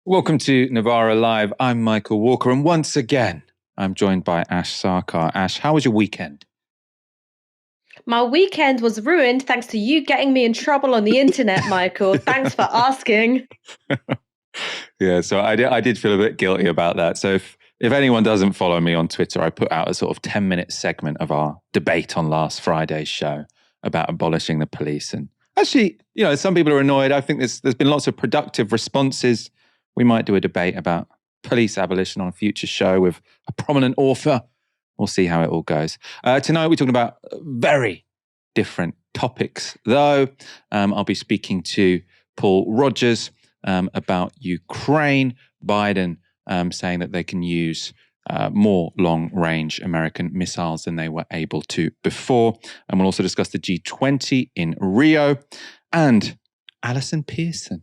Welcome to Novara Live. I'm Michael Walker, and once again, I'm joined by Ash Sarkar. Ash, how was your weekend? My weekend was ruined thanks to you getting me in trouble on the internet, Michael. Thanks for asking. Yeah, so I did feel a bit guilty about that. So if anyone doesn't follow me on Twitter, I put out a sort of 10-minute segment of our debate on last Friday's show about abolishing the police. And actually, some people are annoyed. I think there's been lots of productive responses. We might do a debate about police abolition on a future show with a prominent author. We'll see how it all goes. Tonight, we're talking about very different topics, though. I'll be speaking to Paul Rogers about Ukraine, Biden saying that they can use more long-range American missiles than they were able to before. And we'll also discuss the G20 in Rio and Alison Pearson.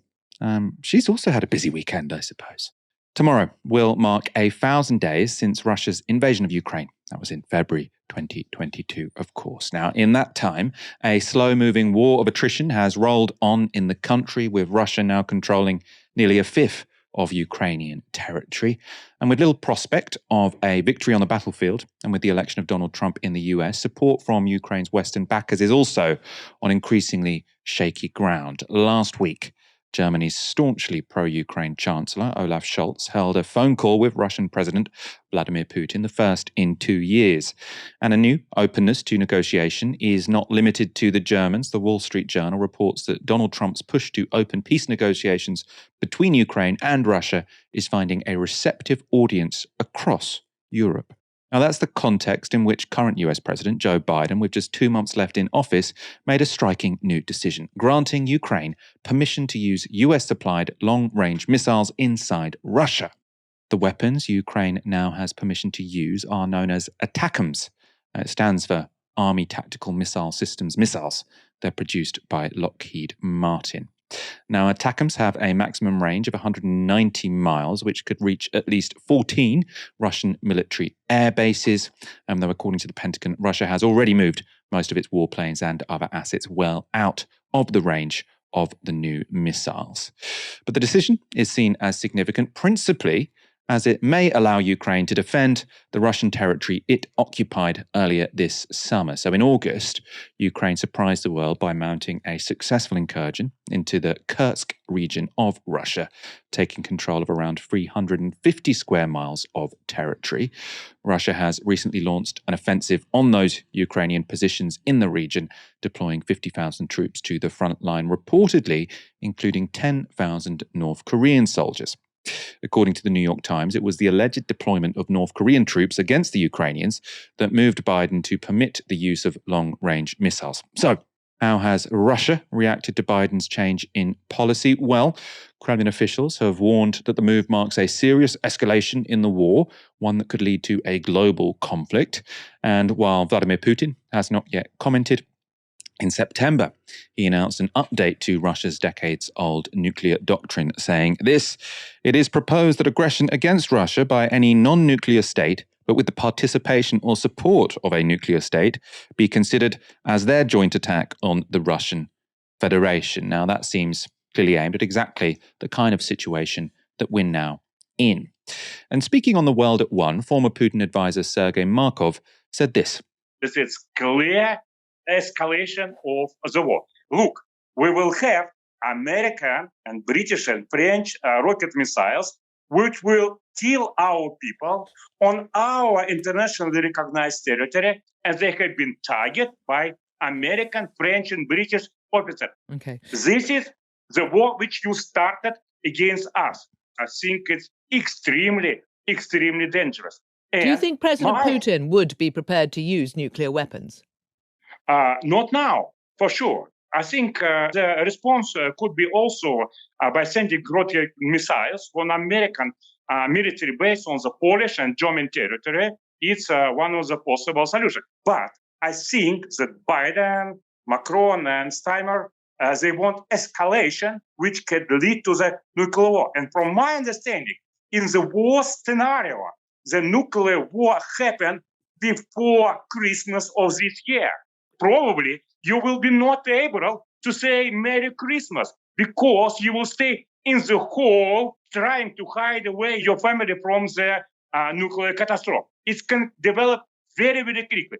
She's also had a busy weekend, I suppose. Tomorrow will mark 1,000 days since Russia's invasion of Ukraine. That was in February 2022, of course. Now, in that time, a slow-moving war of attrition has rolled on in the country, with Russia now controlling nearly a fifth of Ukrainian territory. And with little prospect of a victory on the battlefield, and with the election of Donald Trump in the US, support from Ukraine's Western backers is also on increasingly shaky ground. Last week, Germany's staunchly pro-Ukraine Chancellor Olaf Scholz held a phone call with Russian President Vladimir Putin, the first in 2 years. And a new openness to negotiation is not limited to the Germans. The Wall Street Journal reports that Donald Trump's push to open peace negotiations between Ukraine and Russia is finding a receptive audience across Europe. Now, that's the context in which current US President Joe Biden, with just 2 months left in office, made a striking new decision, granting Ukraine permission to use US-supplied long-range missiles inside Russia. The weapons Ukraine now has permission to use are known as ATACMS. It stands for Army Tactical Missile Systems missiles. They're produced by Lockheed Martin. Now, ATACMS have a maximum range of 190 miles, which could reach at least 14 Russian military air bases. Though, according to the Pentagon, Russia has already moved most of its warplanes and other assets well out of the range of the new missiles. But the decision is seen as significant, principally as it may allow Ukraine to defend the Russian territory it occupied earlier this summer. So in August, Ukraine surprised the world by mounting a successful incursion into the Kursk region of Russia, taking control of around 350 square miles of territory. Russia has recently launched an offensive on those Ukrainian positions in the region, deploying 50,000 troops to the front line, reportedly including 10,000 North Korean soldiers. According to the New York Times, it was the alleged deployment of North Korean troops against the Ukrainians that moved Biden to permit the use of long-range missiles. So, how has Russia reacted to Biden's change in policy? Well, Kremlin officials have warned that the move marks a serious escalation in the war, one that could lead to a global conflict. And while Vladimir Putin has not yet commented, in September, he announced an update to Russia's decades-old nuclear doctrine, saying this: "It is proposed that aggression against Russia by any non-nuclear state, but with the participation or support of a nuclear state, be considered as their joint attack on the Russian Federation." Now, that seems clearly aimed at exactly the kind of situation that we're now in. And speaking on The World at One, former Putin advisor Sergei Markov said this: "This is clear escalation of the war. Look, we will have American and British and French rocket missiles, which will kill our people on our internationally recognized territory, and they have been targeted by American, French, and British officers. Okay. This is the war which you started against us. I think it's extremely, extremely dangerous." Do you think President Putin would be prepared to use nuclear weapons? Not now, for sure. I think the response could be also by sending rocket missiles on American military base on the Polish and German territory. It's one of the possible solutions. But I think that Biden, Macron, and Steinmeier, they want escalation, which could lead to the nuclear war. And from my understanding, in the worst scenario, the nuclear war happened before Christmas of this year. Probably you will be not able to say Merry Christmas because you will stay in the hall trying to hide away your family from the nuclear catastrophe. It can develop very, very quickly.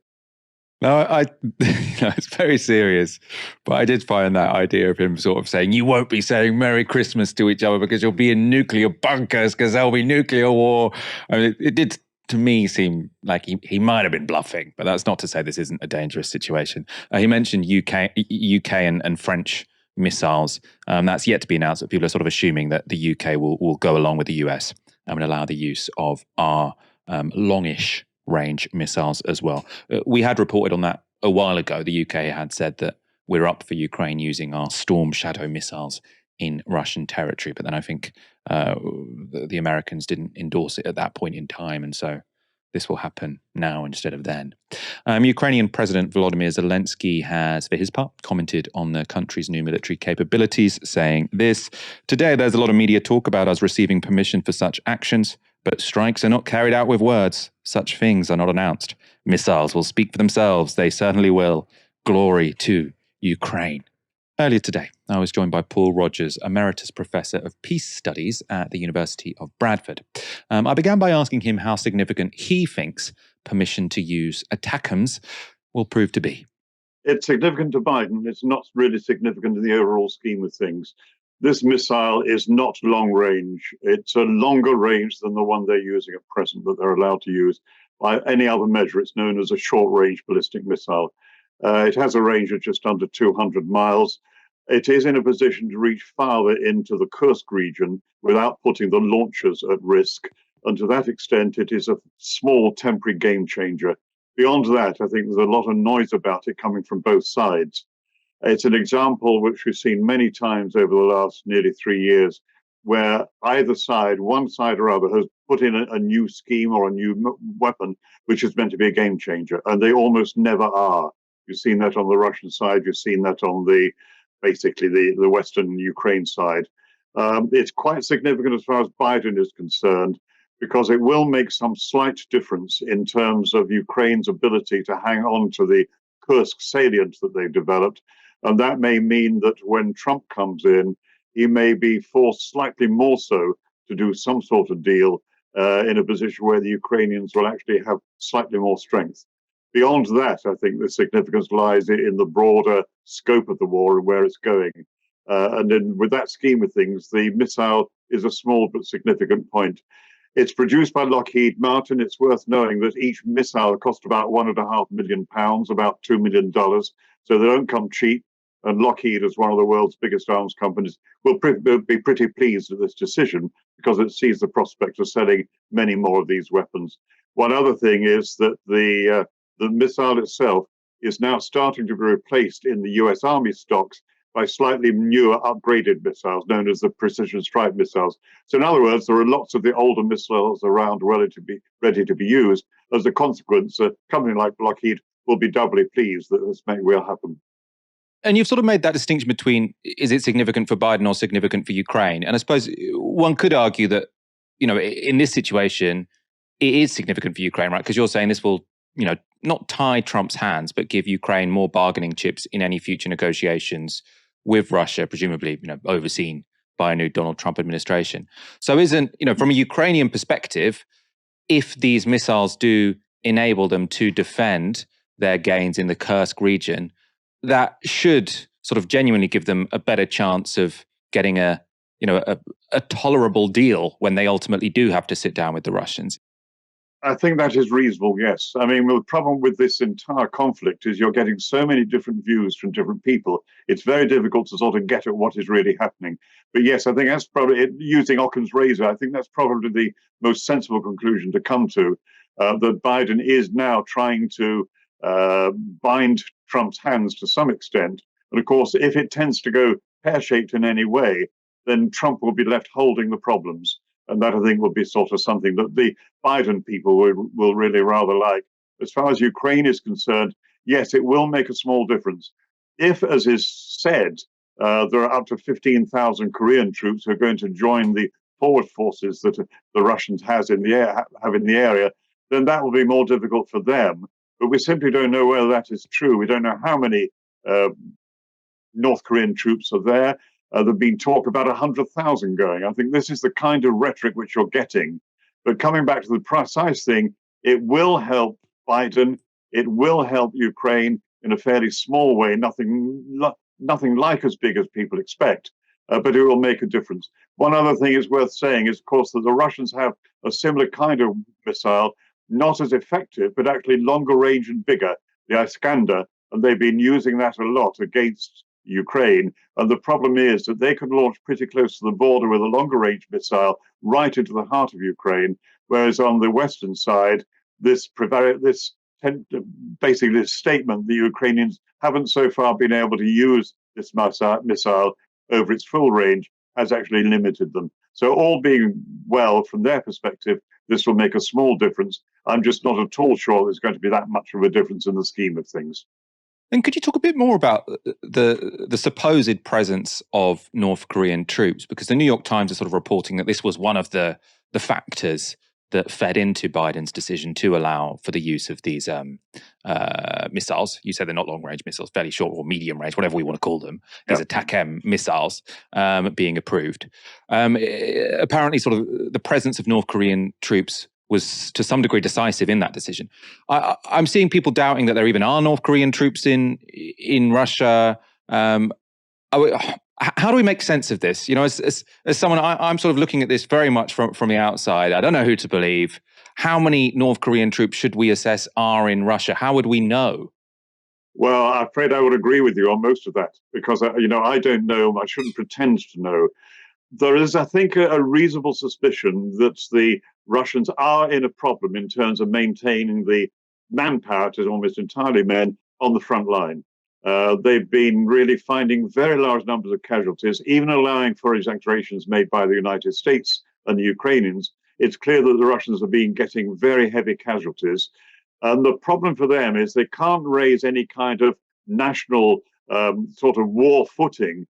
No, it's very serious, but I did find that idea of him sort of saying, you won't be saying Merry Christmas to each other because you'll be in nuclear bunkers because there'll be nuclear war. I mean, it did, to me, seem like he might have been bluffing, but that's not to say this isn't a dangerous situation. He mentioned UK and French missiles. That's yet to be announced, but people are sort of assuming that the UK will go along with the US and allow the use of our longish range missiles as well. We had reported on that a while ago. The UK had said that we're up for Ukraine using our Storm Shadow missiles in Russian territory, but then I think the Americans didn't endorse it at that point in time, and so this will happen now instead of then. Ukrainian President Volodymyr Zelensky has, for his part, commented on the country's new military capabilities, saying this: "Today there's a lot of media talk about us receiving permission for such actions, but strikes are not carried out with words. Such things are not announced. Missiles will speak for themselves. They certainly will. Glory to Ukraine." Earlier today, I was joined by Paul Rogers, Emeritus Professor of Peace Studies at the University of Bradford. I began by asking him how significant he thinks permission to use ATACMS will prove to be. It's significant to Biden. It's not really significant in the overall scheme of things. This missile is not long range. It's a longer range than the one they're using at present, that they're allowed to use. By any other measure, it's known as a short-range ballistic missile. It has a range of just under 200 miles. It is in a position to reach farther into the Kursk region without putting the launchers at risk. And to that extent, it is a small temporary game changer. Beyond that, I think there's a lot of noise about it coming from both sides. It's an example which we've seen many times over the last nearly 3 years, where either side, one side or other, has put in a new scheme or a new weapon, which is meant to be a game changer, and they almost never are. You've seen that on the Russian side. You've seen that on the Western Ukraine side. It's quite significant as far as Biden is concerned, because it will make some slight difference in terms of Ukraine's ability to hang on to the Kursk salient that they've developed. And that may mean that when Trump comes in, he may be forced slightly more so to do some sort of deal in a position where the Ukrainians will actually have slightly more strength. Beyond that, I think the significance lies in the broader scope of the war and where it's going. And then with that scheme of things, the missile is a small but significant point. It's produced by Lockheed Martin. It's worth knowing that each missile cost about £1.5 million, about $2 million. So they don't come cheap. And Lockheed, as one of the world's biggest arms companies, will be pretty pleased with this decision because it sees the prospect of selling many more of these weapons. One other thing is that the missile itself is now starting to be replaced in the US Army stocks by slightly newer upgraded missiles known as the precision strike missiles. So in other words, there are lots of the older missiles around ready to be used. As a consequence, a company like Lockheed will be doubly pleased that this may well happen. And you've sort of made that distinction between, is it significant for Biden or significant for Ukraine? And I suppose one could argue that, in this situation, it is significant for Ukraine, right? Because you're saying this will, not tie Trump's hands, but give Ukraine more bargaining chips in any future negotiations with Russia, presumably, overseen by a new Donald Trump administration. So isn't, from a Ukrainian perspective, if these missiles do enable them to defend their gains in the Kursk region, that should sort of genuinely give them a better chance of getting a tolerable deal when they ultimately do have to sit down with the Russians. I think that is reasonable, yes. I mean, the problem with this entire conflict is you're getting so many different views from different people. It's very difficult to sort of get at what is really happening. But yes, I think that's probably, using Occam's razor, I think that's probably the most sensible conclusion to come to, that Biden is now trying to bind Trump's hands to some extent. And of course, if it tends to go pear-shaped in any way, then Trump will be left holding the problems. And that, I think, will be sort of something that the Biden people will really rather like. As far as Ukraine is concerned, yes, it will make a small difference. If, as is said, there are up to 15,000 Korean troops who are going to join the forward forces that the Russians have in the area, then that will be more difficult for them. But we simply don't know whether that is true. We don't know how many North Korean troops are there. There've been talk about 100,000 going. I think this is the kind of rhetoric which you're getting. But coming back to the precise thing, it will help Biden. It will help Ukraine in a fairly small way, nothing like as big as people expect, but it will make a difference. One other thing is worth saying is, of course, that the Russians have a similar kind of missile, not as effective, but actually longer range and bigger, the Iskander, and they've been using that a lot against Ukraine. And the problem is that they can launch pretty close to the border with a longer range missile right into the heart of Ukraine, whereas on the western side, basically this statement, the Ukrainians haven't so far been able to use this missile over its full range, has actually limited them. So all being well from their perspective, this will make a small difference. I'm just not at all sure there's going to be that much of a difference in the scheme of things. And could you talk a bit more about the supposed presence of North Korean troops? Because the New York Times is sort of reporting that this was one of the factors that fed into Biden's decision to allow for the use of these missiles. You said they're not long-range missiles, fairly short or medium-range, whatever we want to call them. These ATACMS missiles being approved. Apparently, sort of the presence of North Korean troops was to some degree decisive in that decision. I'm seeing people doubting that there even are North Korean troops in Russia. How do we make sense of this? You know, as someone, I'm sort of looking at this very much from the outside. I don't know who to believe. How many North Korean troops should we assess are in Russia? How would we know? Well, I'm afraid I would agree with you on most of that because, I don't know. I shouldn't pretend to know. There is, I think, a reasonable suspicion that the Russians are in a problem in terms of maintaining the manpower, it is almost entirely men, on the front line. They've been really finding very large numbers of casualties, even allowing for exaggerations made by the United States and the Ukrainians. It's clear that the Russians have been getting very heavy casualties. And the problem for them is they can't raise any kind of national sort of war footing,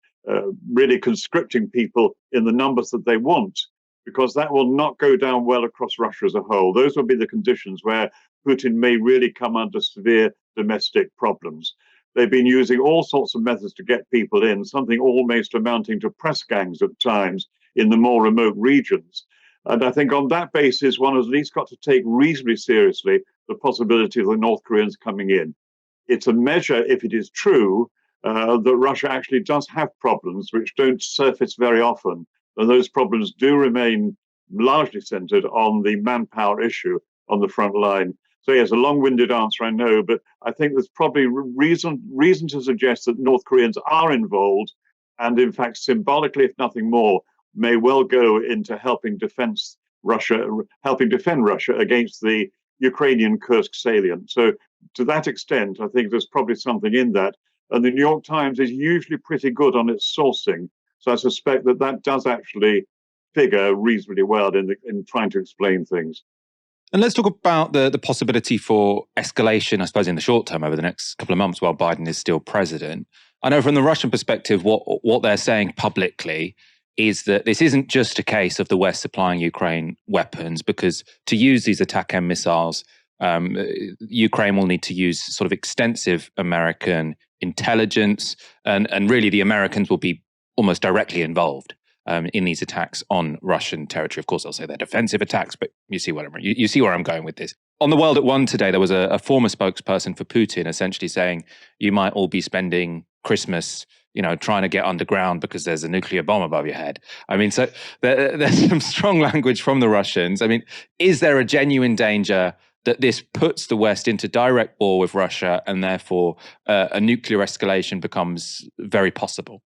really conscripting people in the numbers that they want, because that will not go down well across Russia as a whole. Those will be the conditions where Putin may really come under severe domestic problems. They've been using all sorts of methods to get people in, something almost amounting to press gangs at times in the more remote regions. And I think on that basis, one has at least got to take reasonably seriously the possibility of the North Koreans coming in. It's a measure, if it is true, that Russia actually does have problems which don't surface very often. And those problems do remain largely centered on the manpower issue on the front line. So yes, a long-winded answer, I know, but I think there's probably reason to suggest that North Koreans are involved, and in fact, symbolically, if nothing more, may well go into helping defend Russia against the Ukrainian Kursk salient. So to that extent, I think there's probably something in that. And the New York Times is usually pretty good on its sourcing. So I suspect that does actually figure reasonably well in trying to explain things. And let's talk about the possibility for escalation, I suppose, in the short term over the next couple of months while Biden is still president. I know from the Russian perspective, what they're saying publicly is that this isn't just a case of the West supplying Ukraine weapons, because to use these ATACMS missiles, Ukraine will need to use sort of extensive American intelligence, and really the Americans will be almost directly involved in these attacks on Russian territory. Of course, they'll say they're defensive attacks, but you see where I'm going with this. On the World at One today, there was a former spokesperson for Putin essentially saying you might all be spending Christmas, trying to get underground because there's a nuclear bomb above your head. I mean, so there's some strong language from the Russians. I mean, is there a genuine danger that this puts the West into direct war with Russia, and therefore a nuclear escalation becomes very possible?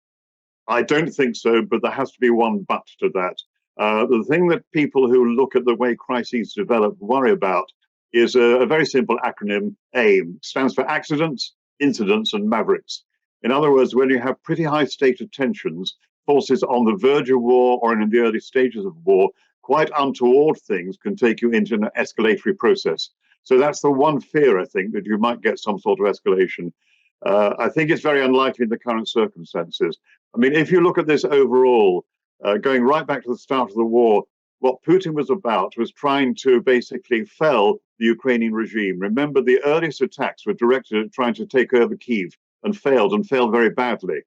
I don't think so, but there has to be one but to that. The thing that people who look at the way crises develop worry about is a very simple acronym, AIM. It stands for accidents, incidents, and mavericks. In other words, when you have pretty high state of tensions, forces on the verge of war or in the early stages of war, quite untoward things can take you into an escalatory process. So that's the one fear, I think, that you might get some sort of escalation. I think it's very unlikely in the current circumstances. I mean, if you look at this overall, going right back to the start of the war, what Putin was about was trying to basically fell the Ukrainian regime. Remember, the earliest attacks were directed at trying to take over Kyiv and failed very badly.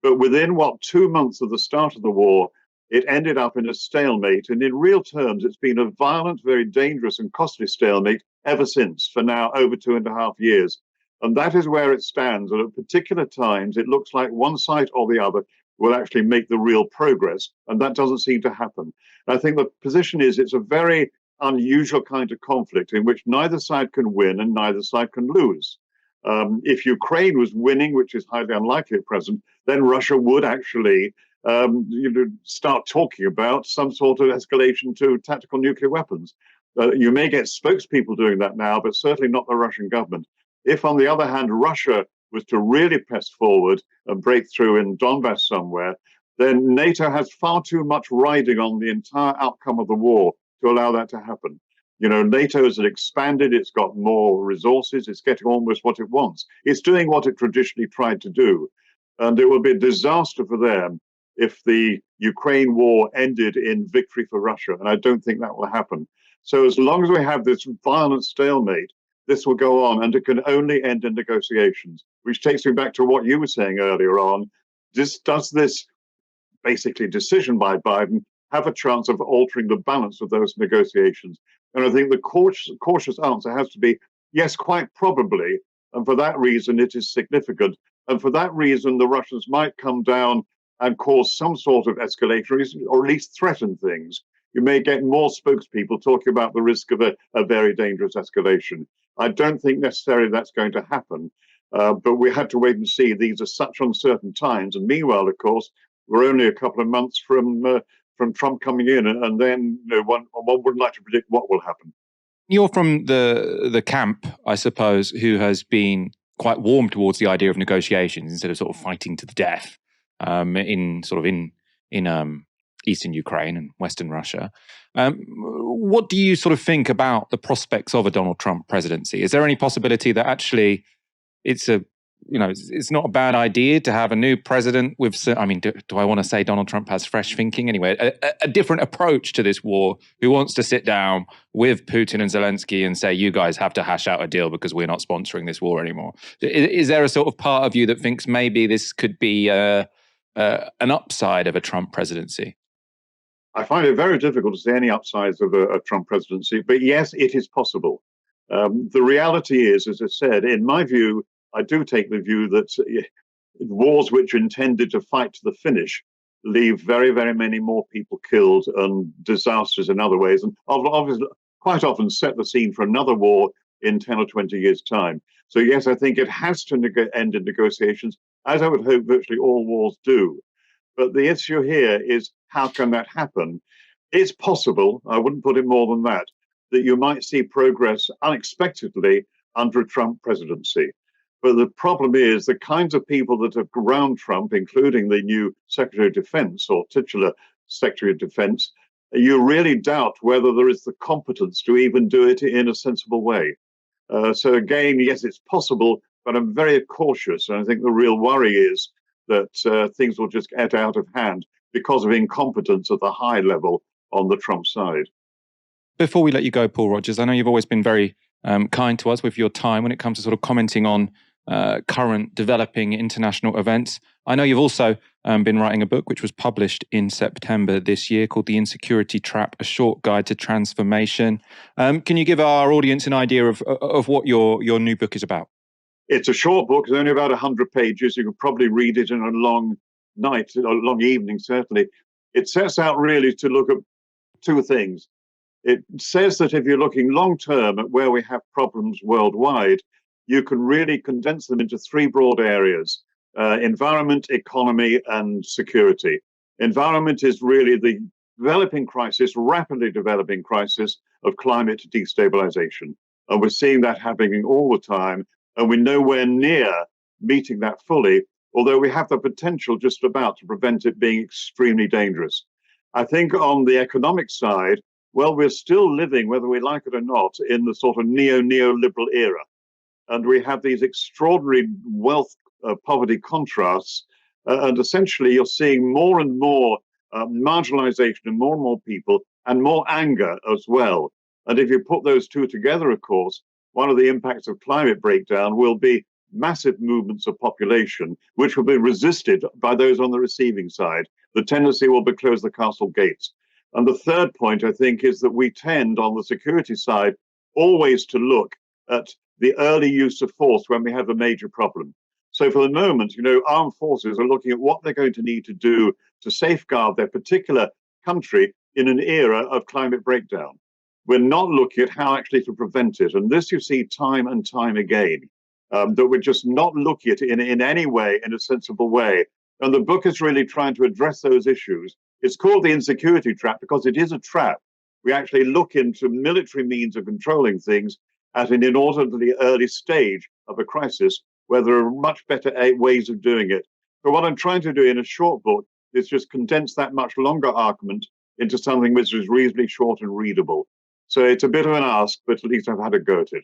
But within, 2 months of the start of the war, it ended up in a stalemate. And in real terms, it's been a violent, very dangerous and costly stalemate ever since, for now over 2.5 years. And that is where it stands. And at particular times, it looks like one side or the other will actually make the real progress. And that doesn't seem to happen. And I think the position is it's a very unusual kind of conflict in which neither side can win and neither side can lose. If Ukraine was winning, which is highly unlikely at present, then Russia would actually start talking about some sort of escalation to tactical nuclear weapons. You may get spokespeople doing that now, but certainly not the Russian government. If, on the other hand, Russia was to really press forward and break through in Donbass somewhere, then NATO has far too much riding on the entire outcome of the war to allow that to happen. NATO has expanded, it's got more resources, it's getting almost what it wants. It's doing what it traditionally tried to do. And it will be a disaster for them if the Ukraine war ended in victory for Russia. And I don't think that will happen. So as long as we have this violent stalemate, this will go on, and it can only end in negotiations, which takes me back to what you were saying earlier on. Does this basically decision by Biden have a chance of altering the balance of those negotiations? And I think the cautious answer has to be yes, quite probably. And for that reason, it is significant. And for that reason, the Russians might come down and cause some sort of escalation, or at least threaten things. You may get more spokespeople talking about the risk of a very dangerous escalation. I don't think necessarily that's going to happen. But we have to wait and see. These are such uncertain times. And meanwhile, of course, we're only a couple of months from Trump coming in, and then one wouldn't like to predict what will happen. You're from the camp, I suppose, who has been quite warm towards the idea of negotiations instead of sort of fighting to the death in eastern Ukraine and western Russia. What do you sort of think about the prospects of a Donald Trump presidency? Is there any possibility that actually it's not a bad idea to have a new president with, do I want to say Donald Trump has fresh thinking? Anyway, a different approach to this war, who wants to sit down with Putin and Zelensky and say, you guys have to hash out a deal because we're not sponsoring this war anymore. Is there a sort of part of you that thinks maybe this could be an upside of a Trump presidency? I find it very difficult to see any upsides of a Trump presidency, but yes, it is possible. The reality is, as I said, in my view, I do take the view that wars which are intended to fight to the finish leave very, very many more people killed and disasters in other ways, and obviously quite often set the scene for another war in 10 or 20 years' time. So yes, I think it has to end in negotiations, as I would hope virtually all wars do. But the issue here is, how can that happen? It's possible, I wouldn't put it more than that you might see progress unexpectedly under a Trump presidency. But the problem is the kinds of people that are around Trump, including the new Secretary of Defense or titular Secretary of Defense, you really doubt whether there is the competence to even do it in a sensible way. So again, yes, it's possible, but I'm very cautious. And I think the real worry is that things will just get out of hand because of incompetence at the high level on the Trump side. Before we let you go, Paul Rogers, I know you've always been very kind to us with your time when it comes to sort of commenting on current developing international events. I know you've also been writing a book which was published in September this year called The Insecurity Trap, A Short Guide to Transformation. Can you give our audience an idea of what your new book is about? It's a short book. It's only about 100 pages. You could probably read it in a long night, a long evening, certainly. It sets out really to look at two things. It says that if you're looking long term at where we have problems worldwide, you can really condense them into three broad areas: environment, economy, and security. Environment is really the developing crisis, rapidly developing crisis of climate destabilization. And we're seeing that happening all the time. And we're nowhere near meeting that fully, although we have the potential just about to prevent it being extremely dangerous. I think on the economic side, well, we're still living, whether we like it or not, in the sort of neoliberal era. And we have these extraordinary wealth poverty contrasts. And essentially, you're seeing more and more marginalization and more people, and more anger as well. And if you put those two together, of course, one of the impacts of climate breakdown will be massive movements of population, which will be resisted by those on the receiving side. The tendency will be close the castle gates. And the third point, I think, is that we tend on the security side always to look at the early use of force when we have a major problem. So for the moment, armed forces are looking at what they're going to need to do to safeguard their particular country in an era of climate breakdown. We're not looking at how actually to prevent it. And this you see time and time again, that we're just not looking at it in any way, in a sensible way. And the book is really trying to address those issues. It's called the insecurity trap because it is a trap. We actually look into military means of controlling things at an inordinately early stage of a crisis where there are much better ways of doing it. But what I'm trying to do in a short book is just condense that much longer argument into something which is reasonably short and readable. So it's a bit of an ask, but at least I've had a go at it.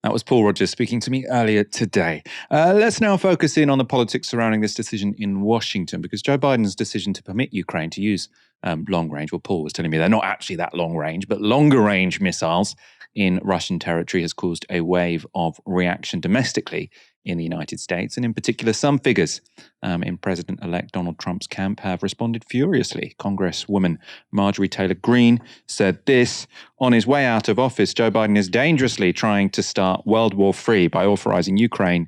That was Paul Rogers speaking to me earlier today. Let's now focus in on the politics surrounding this decision in Washington, because Joe Biden's decision to permit Ukraine to use long range, well, Paul was telling me they're not actually that long range, but longer range missiles in Russian territory has caused a wave of reaction domestically in the United States. And in particular, some figures in President-elect Donald Trump's camp have responded furiously. Congresswoman Marjorie Taylor Greene said this: on his way out of office, Joe Biden is dangerously trying to start World War III by authorizing Ukraine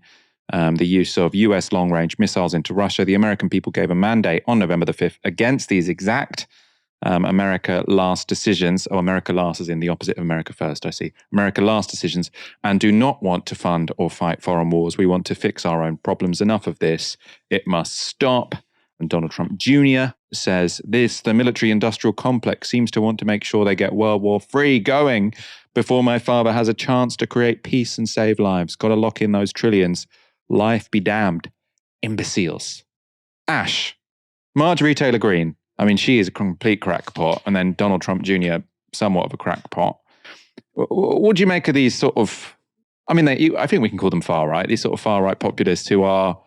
the use of US long-range missiles into Russia. The American people gave a mandate on November the 5th against these exact America Last decisions. Oh, America Last is in the opposite of America First, I see. America Last decisions, and do not want to fund or fight foreign wars. We want to fix our own problems. Enough of this. It must stop. And Donald Trump Jr. says this: the military-industrial complex seems to want to make sure they get World War III going before my father has a chance to create peace and save lives. Got to lock in those trillions. Life be damned. Imbeciles. Ash. Marjorie Taylor Greene. I mean, she is a complete crackpot. And then Donald Trump Jr., somewhat of a crackpot. What do you make of these sort of, I mean, I think we can call them far right, these sort of far right populists who are,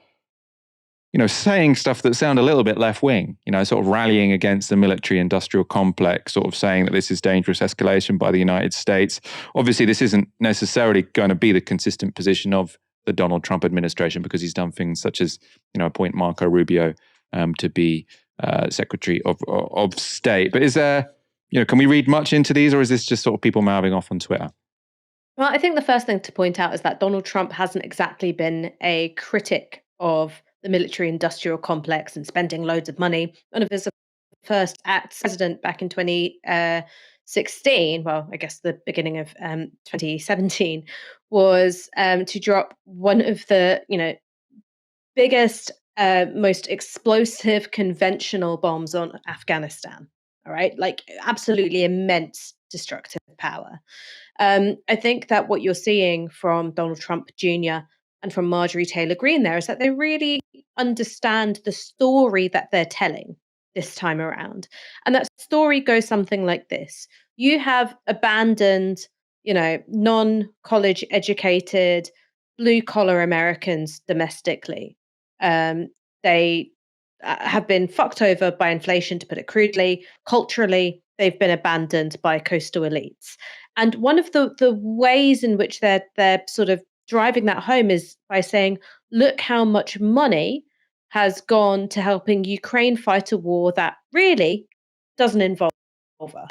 saying stuff that sound a little bit left wing, sort of rallying against the military industrial complex, sort of saying that this is dangerous escalation by the United States. Obviously, this isn't necessarily going to be the consistent position of the Donald Trump administration, because he's done things such as, appoint Marco Rubio to be Secretary of State. But is there, can we read much into these, or is this just sort of people mouthing off on Twitter? Well, I think the first thing to point out is that Donald Trump hasn't exactly been a critic of the military-industrial complex and spending loads of money. One of his first acts as president back in 2016, well, I guess the beginning of 2017, was to drop one of the, biggest, most explosive conventional bombs on Afghanistan. All right, like absolutely immense destructive power. I think that what you're seeing from Donald Trump Jr. and from Marjorie Taylor Greene there is that they really understand the story that they're telling this time around. And that story goes something like this. You have abandoned, non-college educated, blue-collar Americans domestically. They have been fucked over by inflation, to put it crudely. Culturally, they've been abandoned by coastal elites. And one of the ways in which they're sort of driving that home is by saying, look how much money has gone to helping Ukraine fight a war that really doesn't involve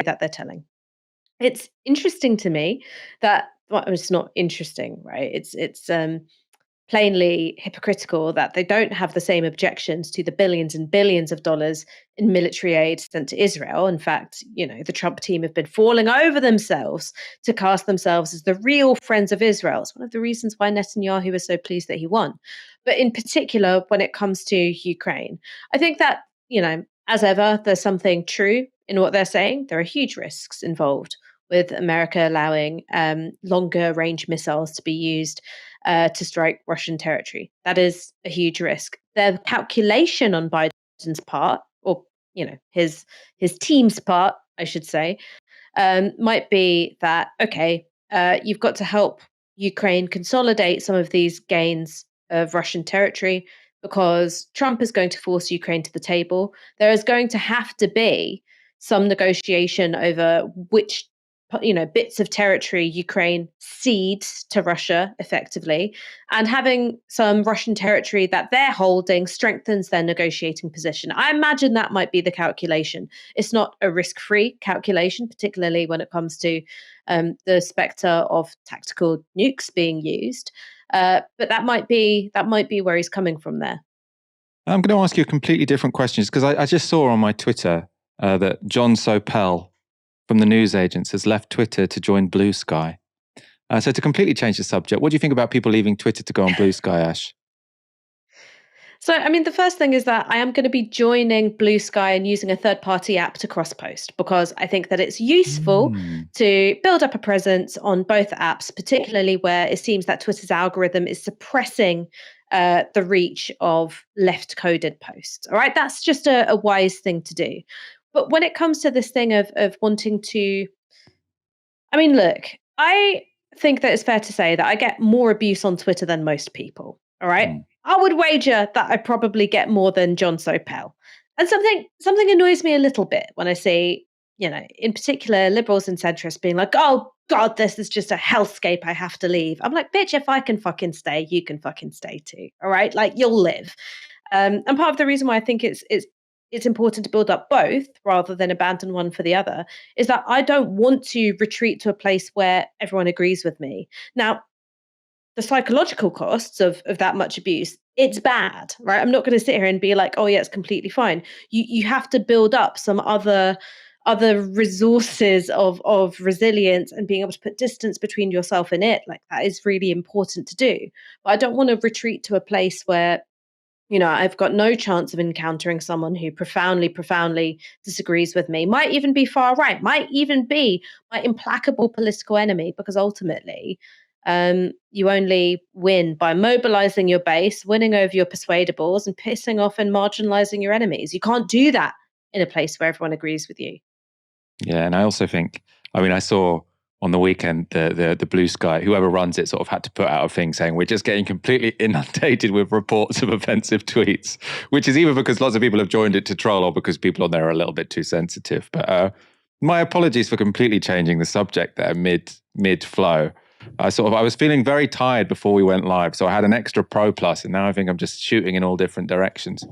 that they're telling. It's interesting to me that, well, it's not interesting, right? It's plainly hypocritical that they don't have the same objections to the billions and billions of dollars in military aid sent to Israel. In fact, the Trump team have been falling over themselves to cast themselves as the real friends of Israel. It's one of the reasons why Netanyahu was so pleased that he won. But in particular, when it comes to Ukraine, I think that, as ever, there's something true in what they're saying. There are huge risks involved with America allowing longer range missiles to be used to strike Russian territory. That is a huge risk. The calculation on Biden's part, or his team's part, I should say, might be that, okay, you've got to help Ukraine consolidate some of these gains of Russian territory because Trump is going to force Ukraine to the table. There is going to have to be some negotiation over which bits of territory Ukraine cedes to Russia effectively, and having some Russian territory that they're holding strengthens their negotiating position. I imagine that might be the calculation. It's not a risk-free calculation, particularly when it comes to the specter of tactical nukes being used. But that might be where he's coming from there. I'm going to ask you a completely different question, because I just saw on my Twitter that John Sopel from the news agents has left Twitter to join Blue Sky. So to completely change the subject, what do you think about people leaving Twitter to go on Blue Sky, Ash? So, I mean, the first thing is that I am going to be joining Blue Sky and using a third-party app to cross-post, because I think that it's useful to build up a presence on both apps, particularly where it seems that Twitter's algorithm is suppressing the reach of left-coded posts. All right, that's just a wise thing to do. But when it comes to this thing of wanting to, I mean, look, I think that it's fair to say that I get more abuse on Twitter than most people. All right. I would wager that I probably get more than John Sopel. And something annoys me a little bit when I see, in particular, liberals and centrists being like, oh, God, this is just a hellscape. I have to leave. I'm like, bitch, if I can fucking stay, you can fucking stay too. All right. Like, you'll live. And part of the reason why I think it's important to build up both rather than abandon one for the other is that I don't want to retreat to a place where everyone agrees with me. Now, the psychological costs of that much abuse, it's bad, right? I'm not going to sit here and be like, oh yeah, it's completely fine. You have to build up some other resources of resilience and being able to put distance between yourself and it. Like, that is really important to do. But I don't want to retreat to a place where, I've got no chance of encountering someone who profoundly disagrees with me, might even be far right, might even be my implacable political enemy, because ultimately, you only win by mobilizing your base, winning over your persuadables, and pissing off and marginalizing your enemies. You can't do that in a place where everyone agrees with you. Yeah, and I also think, I saw on the weekend, the Blue Sky, whoever runs it, sort of had to put out a thing saying we're just getting completely inundated with reports of offensive tweets, which is either because lots of people have joined it to troll or because people on there are a little bit too sensitive. But my apologies for completely changing the subject there mid flow. I was feeling very tired before we went live, so I had an extra Pro Plus, and now I think I'm just shooting in all different directions.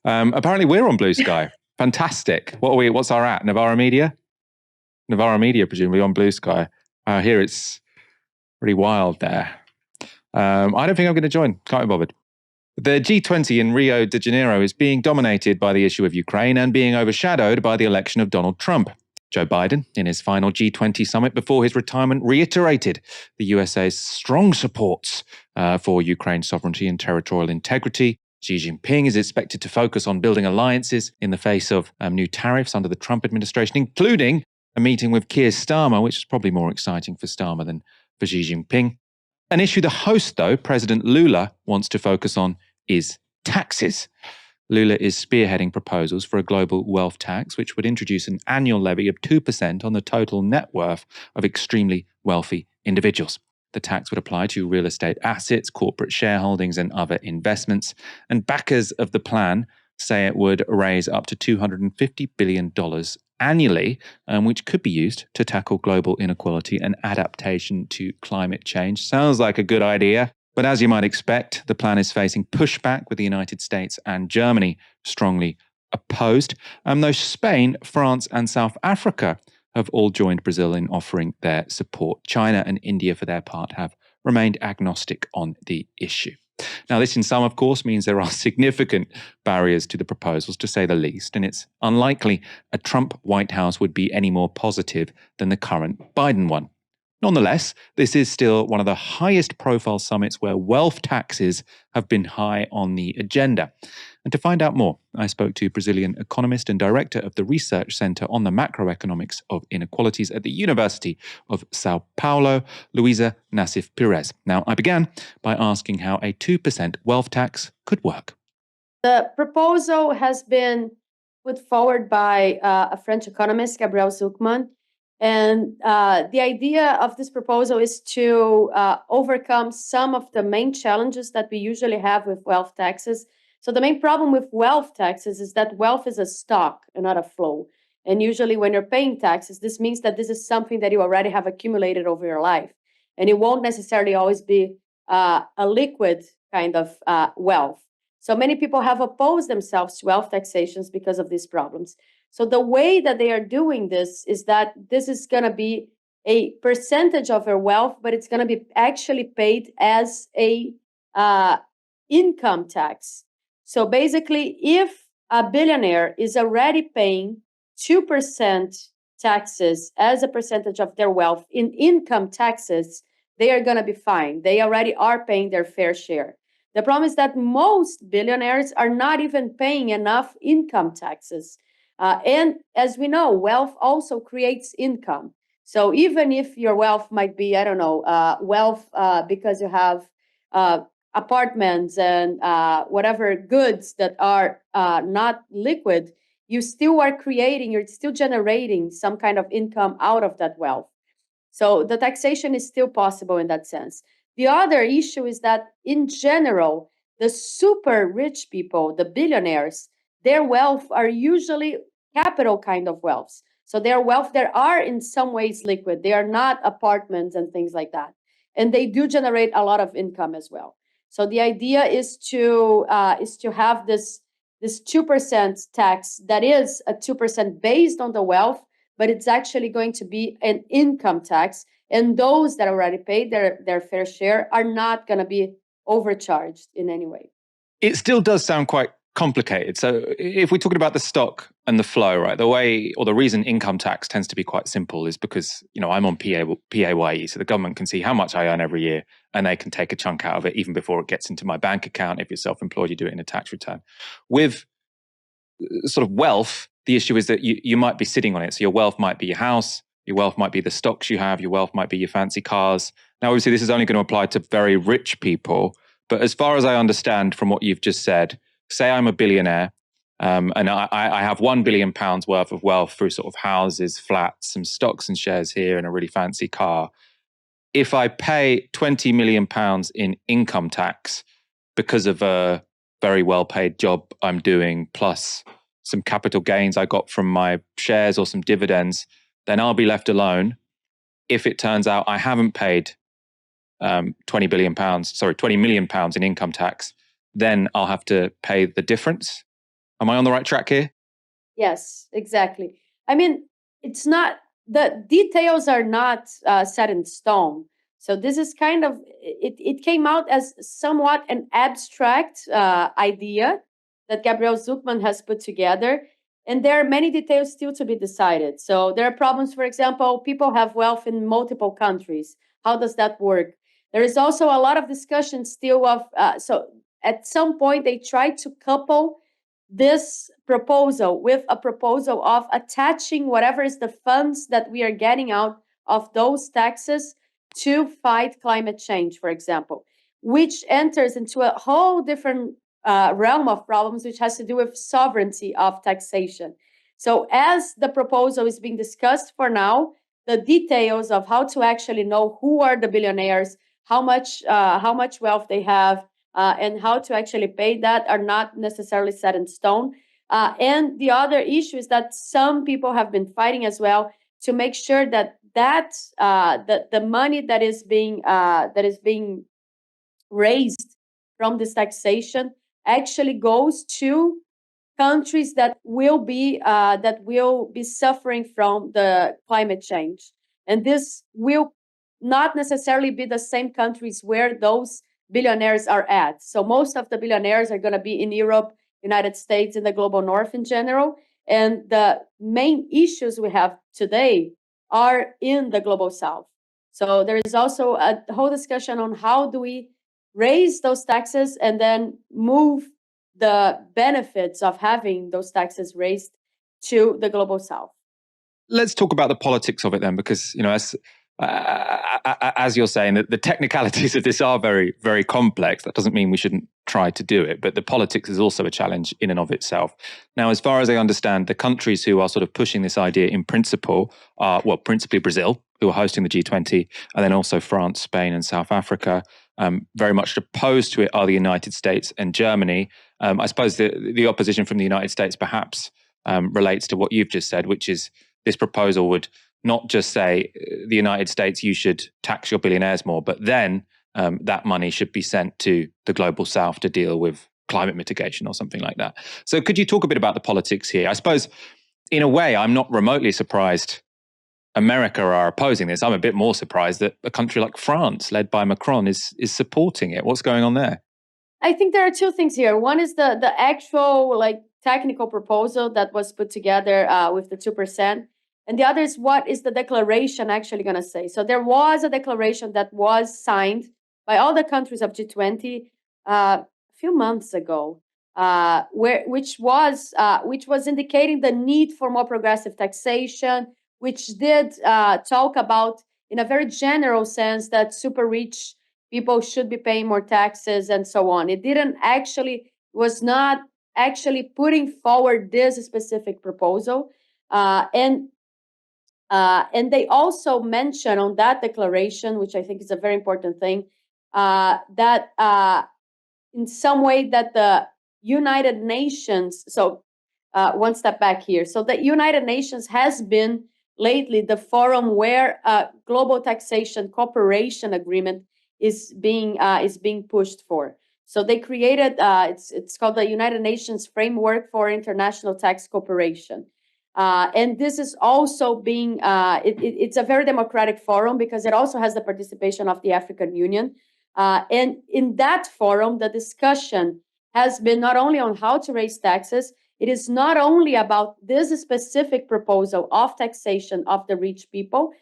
Apparently, we're on Blue Sky. Fantastic. What's our at? Novara Media? Novara Media, presumably on Blue Sky. Here it's pretty wild there. I don't think I'm going to join. Can't be bothered. The G20 in Rio de Janeiro is being dominated by the issue of Ukraine and being overshadowed by the election of Donald Trump. Joe Biden, in his final G20 summit before his retirement, reiterated the USA's strong supports for Ukraine's sovereignty and territorial integrity. Xi Jinping is expected to focus on building alliances in the face of new tariffs under the Trump administration, including a meeting with Keir Starmer, which is probably more exciting for Starmer than for Xi Jinping. An issue the host, though, President Lula, wants to focus on is taxes. Lula is spearheading proposals for a global wealth tax, which would introduce an annual levy of 2% on the total net worth of extremely wealthy individuals. The tax would apply to real estate assets, corporate shareholdings, and other investments. And backers of the plan say it would raise up to $250 billion annually, which could be used to tackle global inequality and adaptation to climate change. Sounds like a good idea. But as you might expect, the plan is facing pushback, with the United States and Germany strongly opposed. Though Spain, France, and South Africa have all joined Brazil in offering their support. China and India, for their part, have remained agnostic on the issue. Now, this in sum, of course, means there are significant barriers to the proposals, to say the least, and it's unlikely a Trump White House would be any more positive than the current Biden one. Nonetheless, this is still one of the highest profile summits where wealth taxes have been high on the agenda. And to find out more, I spoke to Brazilian economist and director of the Research Center on the Macroeconomics of Inequalities at the University of Sao Paulo, Luisa Nassif Pires. Now, I began by asking how a 2% wealth tax could work. The proposal has been put forward by a French economist, Gabriel Zucman. And the idea of this proposal is to overcome some of the main challenges that we usually have with wealth taxes. So the main problem with wealth taxes is that wealth is a stock and not a flow. And usually when you're paying taxes, this means that this is something that you already have accumulated over your life. And it won't necessarily always be a liquid kind of wealth. So many people have opposed themselves to wealth taxations because of these problems. So the way that they are doing this is that this is going to be a percentage of your wealth, but it's going to be actually paid as a income tax. So basically, if a billionaire is already paying 2% taxes as a percentage of their wealth in income taxes, they are going to be fine. They already are paying their fair share. The problem is that most billionaires are not even paying enough income taxes. And as we know, wealth also creates income. So even if your wealth might be, I don't know, wealth because you have apartments and whatever goods that are not liquid, you still are creating, you're still generating some kind of income out of that wealth. So the taxation is still possible in that sense. The other issue is that in general, the super rich people, the billionaires, their wealth are usually capital kind of wealths. So their wealth, there are in some ways liquid. They are not apartments and things like that. And they do generate a lot of income as well. So the idea is to have this 2% tax that is a 2% based on the wealth, but it's actually going to be an income tax. And those that already paid their fair share are not going to be overcharged in any way. It still does sound quite complicated. So if we're talking about the stock and the flow, right, the way or the reason income tax tends to be quite simple is because, I'm on PAYE, so the government can see how much I earn every year and they can take a chunk out of it even before it gets into my bank account. If you're self-employed, you do it in a tax return. With sort of wealth, the issue is that you might be sitting on it. So your wealth might be your house, your wealth might be the stocks you have, your wealth might be your fancy cars. Now, obviously, this is only going to apply to very rich people. But as far as I understand from what you've just said, say I'm a billionaire and I have £1 billion worth of wealth through sort of houses, flats, some stocks and shares here and a really fancy car. If I pay £20 million in income tax because of a very well-paid job I'm doing, plus some capital gains I got from my shares or some dividends, then I'll be left alone. If it turns out I haven't paid £20 million in income tax, then I'll have to pay the difference. Am I on the right track here? Yes, exactly. I mean, it's not, the details are not set in stone. So this is kind of, it came out as somewhat an abstract idea that Gabriel Zucman has put together. And there are many details still to be decided. So there are problems, for example, people have wealth in multiple countries. How does that work? There is also a lot of discussion still of, so at some point they tried to couple this proposal with a proposal of attaching whatever is the funds that we are getting out of those taxes to fight climate change, for example, which enters into a whole different realm of problems, which has to do with sovereignty of taxation. So as the proposal is being discussed for now, the details of how to actually know who are the billionaires, how much wealth they have, and how to actually pay that are not necessarily set in stone. And the other issue is that some people have been fighting as well to make sure that the money that is being raised from this taxation actually goes to countries that will be suffering from the climate change, and this will not necessarily be the same countries where those billionaires are at. So most of the billionaires are going to be in Europe, United States, and the global north in general. And the main issues we have today are in the global south. So there is also a whole discussion on how do we raise those taxes and then move the benefits of having those taxes raised to the global south. Let's talk about the politics of it then, because, as you're saying, the technicalities of this are very, very complex. That doesn't mean we shouldn't try to do it, but the politics is also a challenge in and of itself. Now, as far as I understand, the countries who are sort of pushing this idea in principle are, principally Brazil, who are hosting the G20, and then also France, Spain, and South Africa. Very much opposed to it are the United States and Germany. I suppose the opposition from the United States perhaps relates to what you've just said, which is this proposal would not just say the United States, you should tax your billionaires more, but then that money should be sent to the global south to deal with climate mitigation or something like that. So could you talk a bit about the politics here? I suppose, in a way, I'm not remotely surprised America are opposing this. I'm a bit more surprised that a country like France, led by Macron, is supporting it. What's going on there? I think there are two things here. One is the actual technical proposal that was put together with the 2%. And the other is what is the declaration actually going to say? So there was a declaration that was signed by all the countries of G20 a few months ago, which was indicating the need for more progressive taxation, which did talk about, in a very general sense, that super rich people should be paying more taxes and so on. It was not actually putting forward this specific proposal, and they also mention on that declaration, which I think is a very important thing, that in some way that the United Nations, so one step back here, so the United Nations has been lately the forum where a global taxation cooperation agreement is being pushed for. So they created it's called the United Nations Framework for International Tax Cooperation. And this is also being, it's a very democratic forum because it also has the participation of the African Union. And in that forum, the discussion has been not only on how to raise taxes, it is not only about this specific proposal of taxation of the rich people,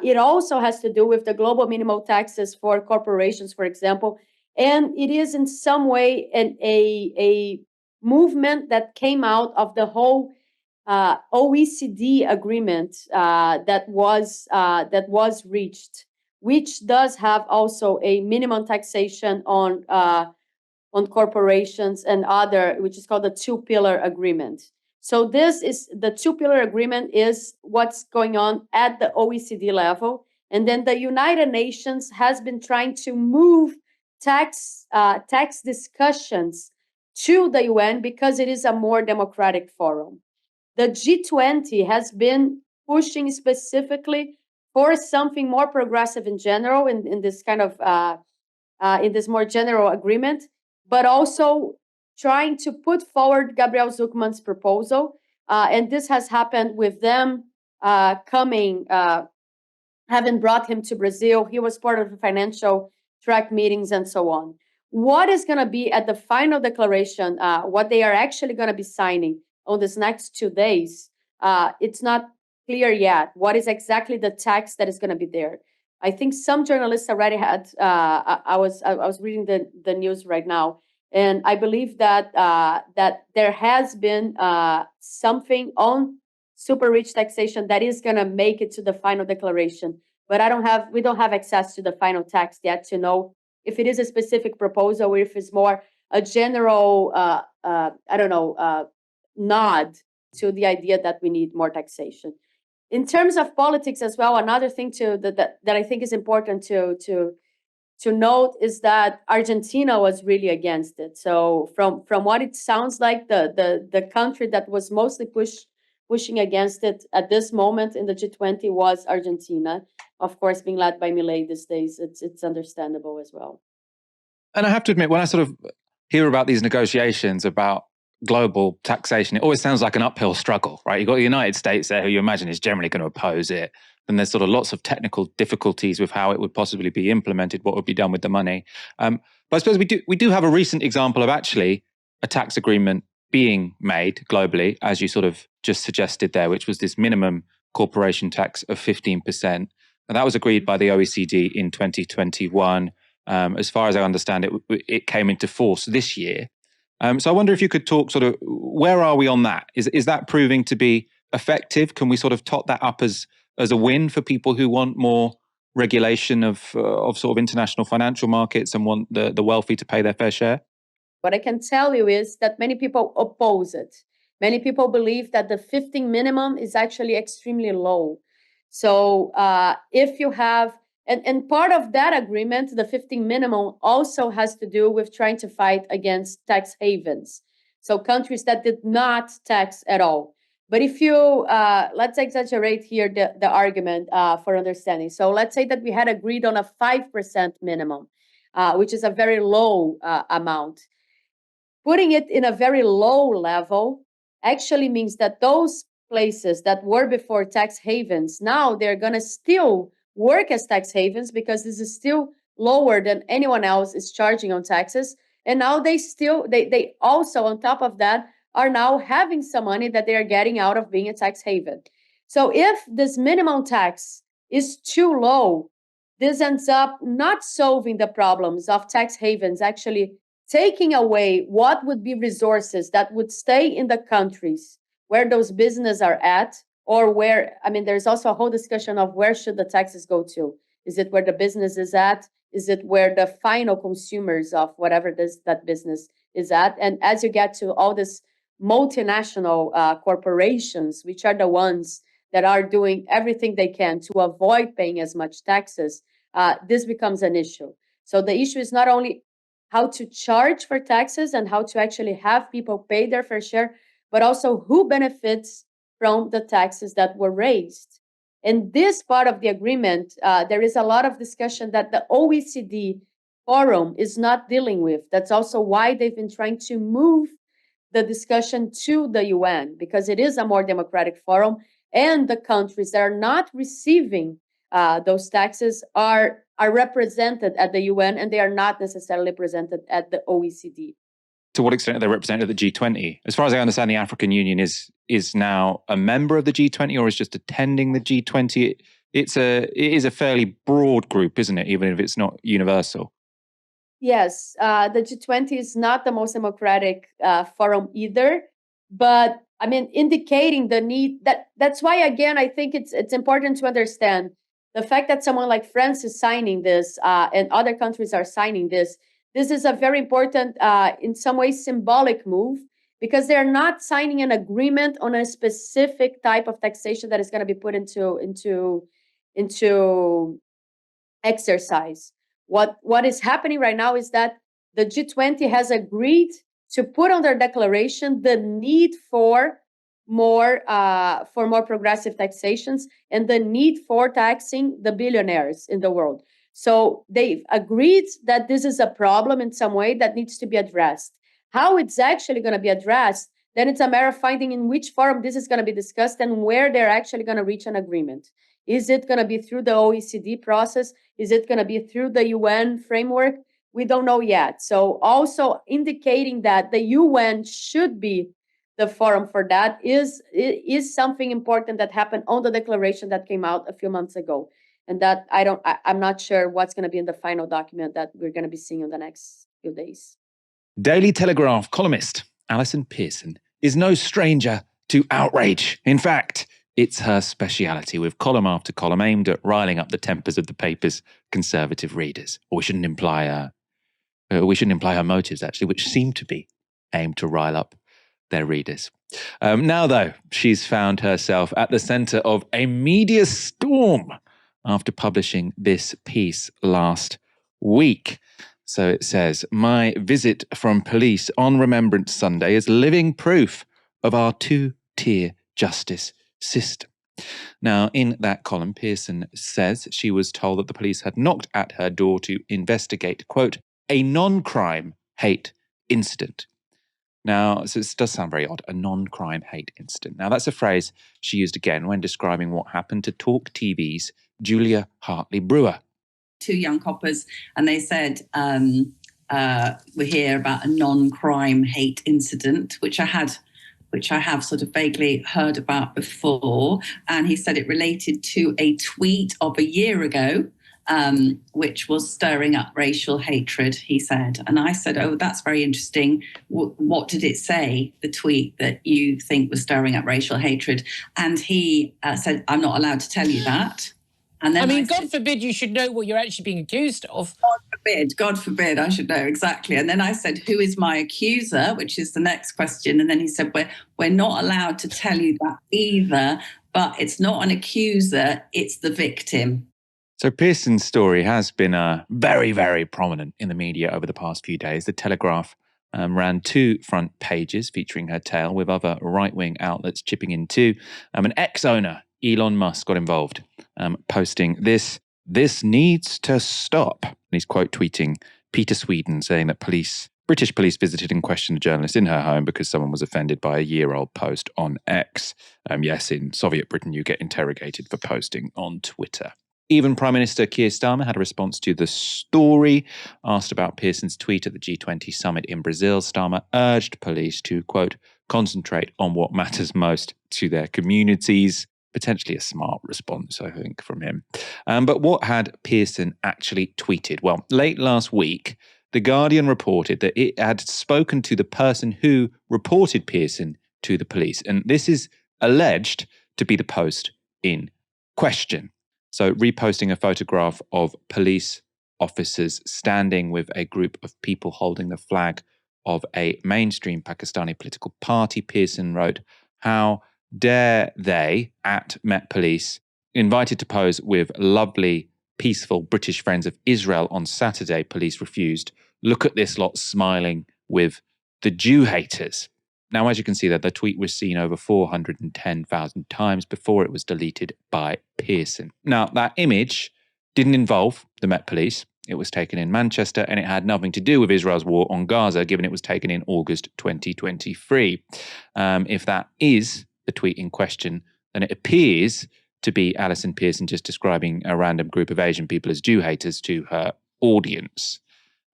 it also has to do with the global minimal taxes for corporations, for example. And it is in some way a movement that came out of the whole OECD agreement that was reached, which does have also a minimum taxation on corporations and other, which is called the two-pillar agreement. So this is the two-pillar agreement is what's going on at the OECD level, and then the United Nations has been trying to move tax discussions to the UN because it is a more democratic forum. The G20 has been pushing specifically for something more progressive in general in this kind of in this more general agreement, but also trying to put forward Gabriel Zucman's proposal, and this has happened with them having brought him to Brazil. He was part of the financial track meetings and so on. What is going to be at the final declaration, what they are actually going to be signing on this next 2 days, it's not clear yet. What is exactly the tax that is going to be there? I think some journalists already had. I was reading the news right now, and I believe that there has been something on super rich taxation that is going to make it to the final declaration. But we don't have access to the final text yet to know if it is a specific proposal or if it's more a general, nod to the idea that we need more taxation. In terms of politics as well, another thing that I think is important to note is that Argentina was really against it. So from what it sounds like, the country that was mostly pushing against it at this moment in the G20 was Argentina. Of course, being led by Milei these days, it's understandable as well. And I have to admit, when I sort of hear about these negotiations about global taxation, it always sounds like an uphill struggle, right? You've got the United States there, who you imagine is generally going to oppose it. Then there's sort of lots of technical difficulties with how it would possibly be implemented, what would be done with the money. But I suppose we do have a recent example of actually a tax agreement being made globally, as you sort of just suggested there, which was this minimum corporation tax of 15%. And that was agreed by the OECD in 2021. As far as I understand it, it came into force this year. So I wonder if you could talk sort of, where are we on that? Is that proving to be effective? Can we sort of tot that up as a win for people who want more regulation of sort of international financial markets and want the wealthy to pay their fair share? What I can tell you is that many people oppose it. Many people believe that the 15 minimum is actually extremely low. So if you have, and part of that agreement, the 15 minimum also has to do with trying to fight against tax havens. So countries that did not tax at all. But if you, let's exaggerate here the argument for understanding. So let's say that we had agreed on a 5% minimum, which is a very low amount. Putting it in a very low level actually means that those places that were before tax havens, now they're going to still work as tax havens because this is still lower than anyone else is charging on taxes. And now they also, on top of that, are now having some money that they are getting out of being a tax haven. So if this minimum tax is too low, this ends up not solving the problems of tax havens, actually taking away what would be resources that would stay in the countries where those businesses are at, or where, I mean, there's also a whole discussion of where should the taxes go to. Is it where the business is at? Is it where the final consumers of whatever that business is at? And as you get to all these multinational corporations, which are the ones that are doing everything they can to avoid paying as much taxes, this becomes an issue. So the issue is not only how to charge for taxes and how to actually have people pay their fair share, but also who benefits from the taxes that were raised. In this part of the agreement, there is a lot of discussion that the OECD forum is not dealing with. That's also why they've been trying to move the discussion to the UN, because it is a more democratic forum, and the countries that are not receiving those taxes are represented at the UN, and they are not necessarily represented at the OECD. To what extent are they represented at the G20? As far as I understand, the African Union is now a member of the G20 or is just attending the G20. It is a fairly broad group, isn't it? Even if it's not universal. Yes, the G20 is not the most democratic forum either, but I mean, indicating the need that's why, again, I think it's important to understand the fact that someone like France is signing this and other countries are signing this. This is a very important, in some ways, symbolic move, because they're not signing an agreement on a specific type of taxation that is going to be put into exercise. What is happening right now is that the G20 has agreed to put on their declaration the need for more progressive taxations and the need for taxing the billionaires in the world. So they've agreed that this is a problem in some way that needs to be addressed. How it's actually going to be addressed, then it's a matter of finding in which forum this is going to be discussed and where they're actually going to reach an agreement. Is it going to be through the OECD process? Is it going to be through the UN framework? We don't know yet. So also indicating that the UN should be the forum for that is something important that happened on the declaration that came out a few months ago. And that I'm not sure what's going to be in the final document that we're going to be seeing in the next few days. Daily Telegraph columnist Alison Pearson is no stranger to outrage. In fact, it's her speciality, with column after column aimed at riling up the tempers of the paper's conservative readers. Or we shouldn't imply her motives, actually, which seem to be aimed to rile up their readers. Now, though, she's found herself at the centre of a media storm after publishing this piece last week. So it says, "My visit from police on Remembrance Sunday is living proof of our two-tier justice system." Now, in that column, Pearson says she was told that the police had knocked at her door to investigate, quote, "a non-crime hate incident." Now, so this does sound very odd, a non-crime hate incident. Now, that's a phrase she used again when describing what happened to Talk TV's Julia Hartley-Brewer. Two young coppers, and they said, we're here about a non-crime hate incident, which I have sort of vaguely heard about before. And he said it related to a tweet of a year ago, which was stirring up racial hatred, he said. And I said, oh, that's very interesting. What did it say, the tweet that you think was stirring up racial hatred? And he said, I'm not allowed to tell you that. And then God forbid you should know what you're actually being accused of. God forbid I should know, exactly. And then I said, who is my accuser, which is the next question. And then he said, we're not allowed to tell you that either, but it's not an accuser, it's the victim. So Pearson's story has been very, very prominent in the media over the past few days. The Telegraph ran 2 front pages featuring her tale, with other right-wing outlets chipping in too. An ex-owner, Elon Musk, got involved, posting this needs to stop. And he's quote tweeting Peter Sweden, saying that British police visited and questioned a journalist in her home because someone was offended by a year-old post on X. Yes, in Soviet Britain, you get interrogated for posting on Twitter. Even Prime Minister Keir Starmer had a response to the story. Asked about Pearson's tweet at the G20 Summit in Brazil, Starmer urged police to, quote, concentrate on what matters most to their communities. Potentially a smart response, I think, from him. But what had Pearson actually tweeted? Well, late last week, The Guardian reported that it had spoken to the person who reported Pearson to the police. And this is alleged to be the post in question. So reposting a photograph of police officers standing with a group of people holding the flag of a mainstream Pakistani political party, Pearson wrote, "How dare they, at Met Police, invited to pose with lovely, peaceful British friends of Israel on Saturday, police refused. Look at this lot smiling with the Jew haters." Now, as you can see there, the tweet was seen over 410,000 times before it was deleted by Pearson. Now, that image didn't involve the Met Police. It was taken in Manchester, and it had nothing to do with Israel's war on Gaza, given it was taken in August 2023. If that is the tweet in question, then it appears to be Alison Pearson just describing a random group of Asian people as Jew haters to her audience.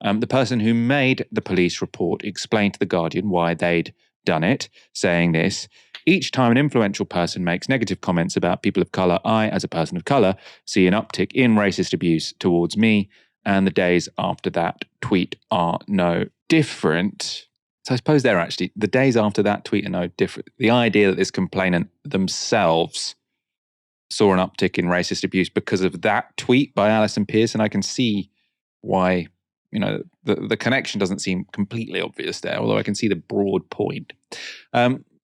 The person who made the police report explained to The Guardian why they'd done it, saying this: "Each time an influential person makes negative comments about people of colour, I, as a person of colour, see an uptick in racist abuse towards me, and the days after that tweet are no different." So I suppose they're actually, the days after that tweet are no different. The idea that this complainant themselves saw an uptick in racist abuse because of that tweet by Alison Pearson, I can see why, the connection doesn't seem completely obvious there, although I can see the broad point.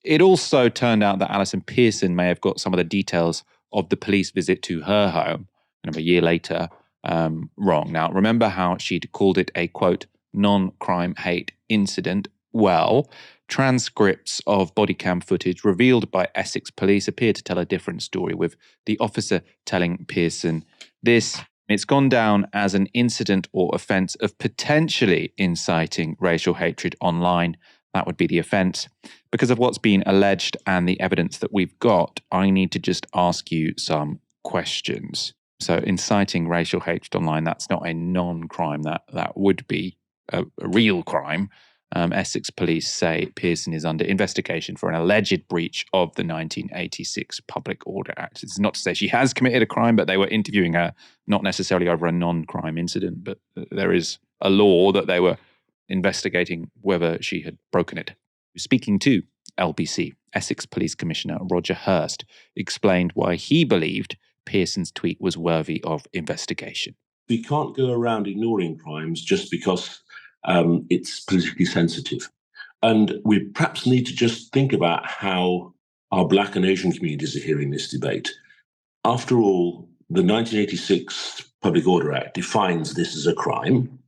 It also turned out that Alison Pearson may have got some of the details of the police visit to her home, a year later, wrong. Now, remember how she'd called it a, quote, non-crime hate incident? Well, transcripts of body cam footage revealed by Essex police appear to tell a different story, with the officer telling Pearson this: "It's gone down as an incident or offence of potentially inciting racial hatred online. That would be the offence. Because of what's been alleged and the evidence that we've got, I need to just ask you some questions." So inciting racial hatred online, that's not a non-crime. That would be a real crime. Essex police say Pearson is under investigation for an alleged breach of the 1986 Public Order Act. It's not to say she has committed a crime, but they were interviewing her not necessarily over a non-crime incident, but there is a law that they were investigating whether she had broken it. Speaking to LBC, Essex Police Commissioner Roger Hurst explained why he believed Pearson's tweet was worthy of investigation. We can't go around ignoring crimes just because it's politically sensitive. And we perhaps need to just think about how our Black and Asian communities are hearing this debate. After all, the 1986 Public Order Act defines this as a crime.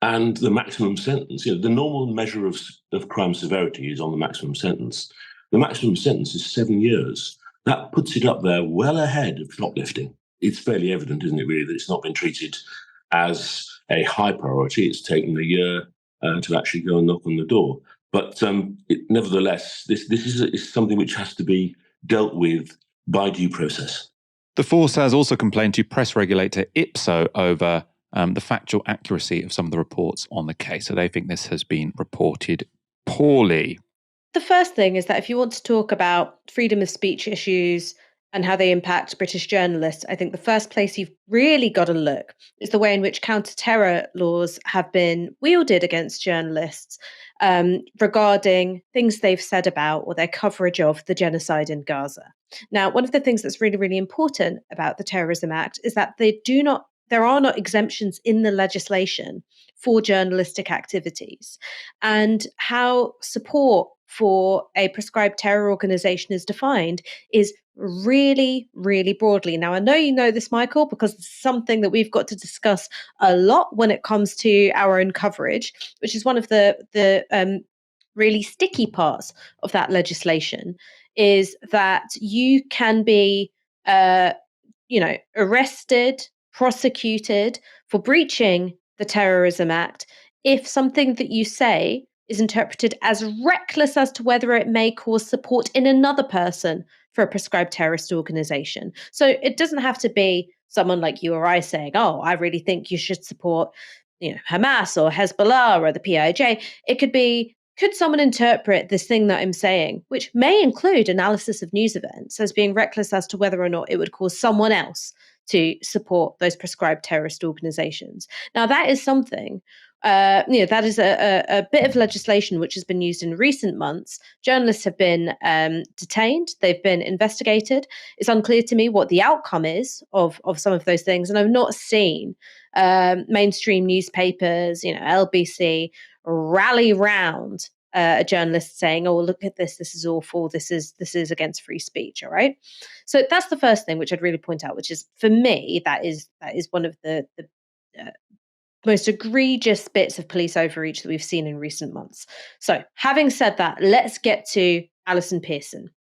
And the maximum sentence, the normal measure of crime severity is on the maximum sentence. The maximum sentence is 7 years. That puts it up there well ahead of shoplifting. It's fairly evident, isn't it, really, that it's not been treated as a high priority. It's taken a year to actually go and knock on the door. But nevertheless, this is something which has to be dealt with by due process. The force has also complained to press regulator Ipso over the factual accuracy of some of the reports on the case. So they think this has been reported poorly. The first thing is that if you want to talk about freedom of speech issues and how they impact British journalists, I think the first place you've really got to look is the way in which counter-terror laws have been wielded against journalists regarding things they've said about or their coverage of the genocide in Gaza. Now, one of the things that's really, really important about the Terrorism Act is that there are not exemptions in the legislation for journalistic activities, and how support for a prescribed terror organization is defined is really, really broadly. Now, I know you know this, Michael, because it's something that we've got to discuss a lot when it comes to our own coverage, which is one of the really sticky parts of that legislation, is that you can be, arrested, prosecuted for breaching the Terrorism Act if something that you say is interpreted as reckless as to whether it may cause support in another person for a prescribed terrorist organization. So it doesn't have to be someone like you or I saying, "Oh, I really think you should support, Hamas or Hezbollah or the PIJ." It could be, could someone interpret this thing that I'm saying, which may include analysis of news events, as being reckless as to whether or not it would cause someone else to support those prescribed terrorist organizations? Now, that is something, that is a bit of legislation which has been used in recent months. Journalists have been detained, they've been investigated. It's unclear to me what the outcome is of some of those things. And I've not seen mainstream newspapers, LBC, rally round a journalist saying, "Oh, look at this is awful, this is against free speech." All right, so that's the first thing which I'd really point out, which is, for me, that is one of the most egregious bits of police overreach that we've seen in recent months. So, having said that, let's get to Alison Pearson.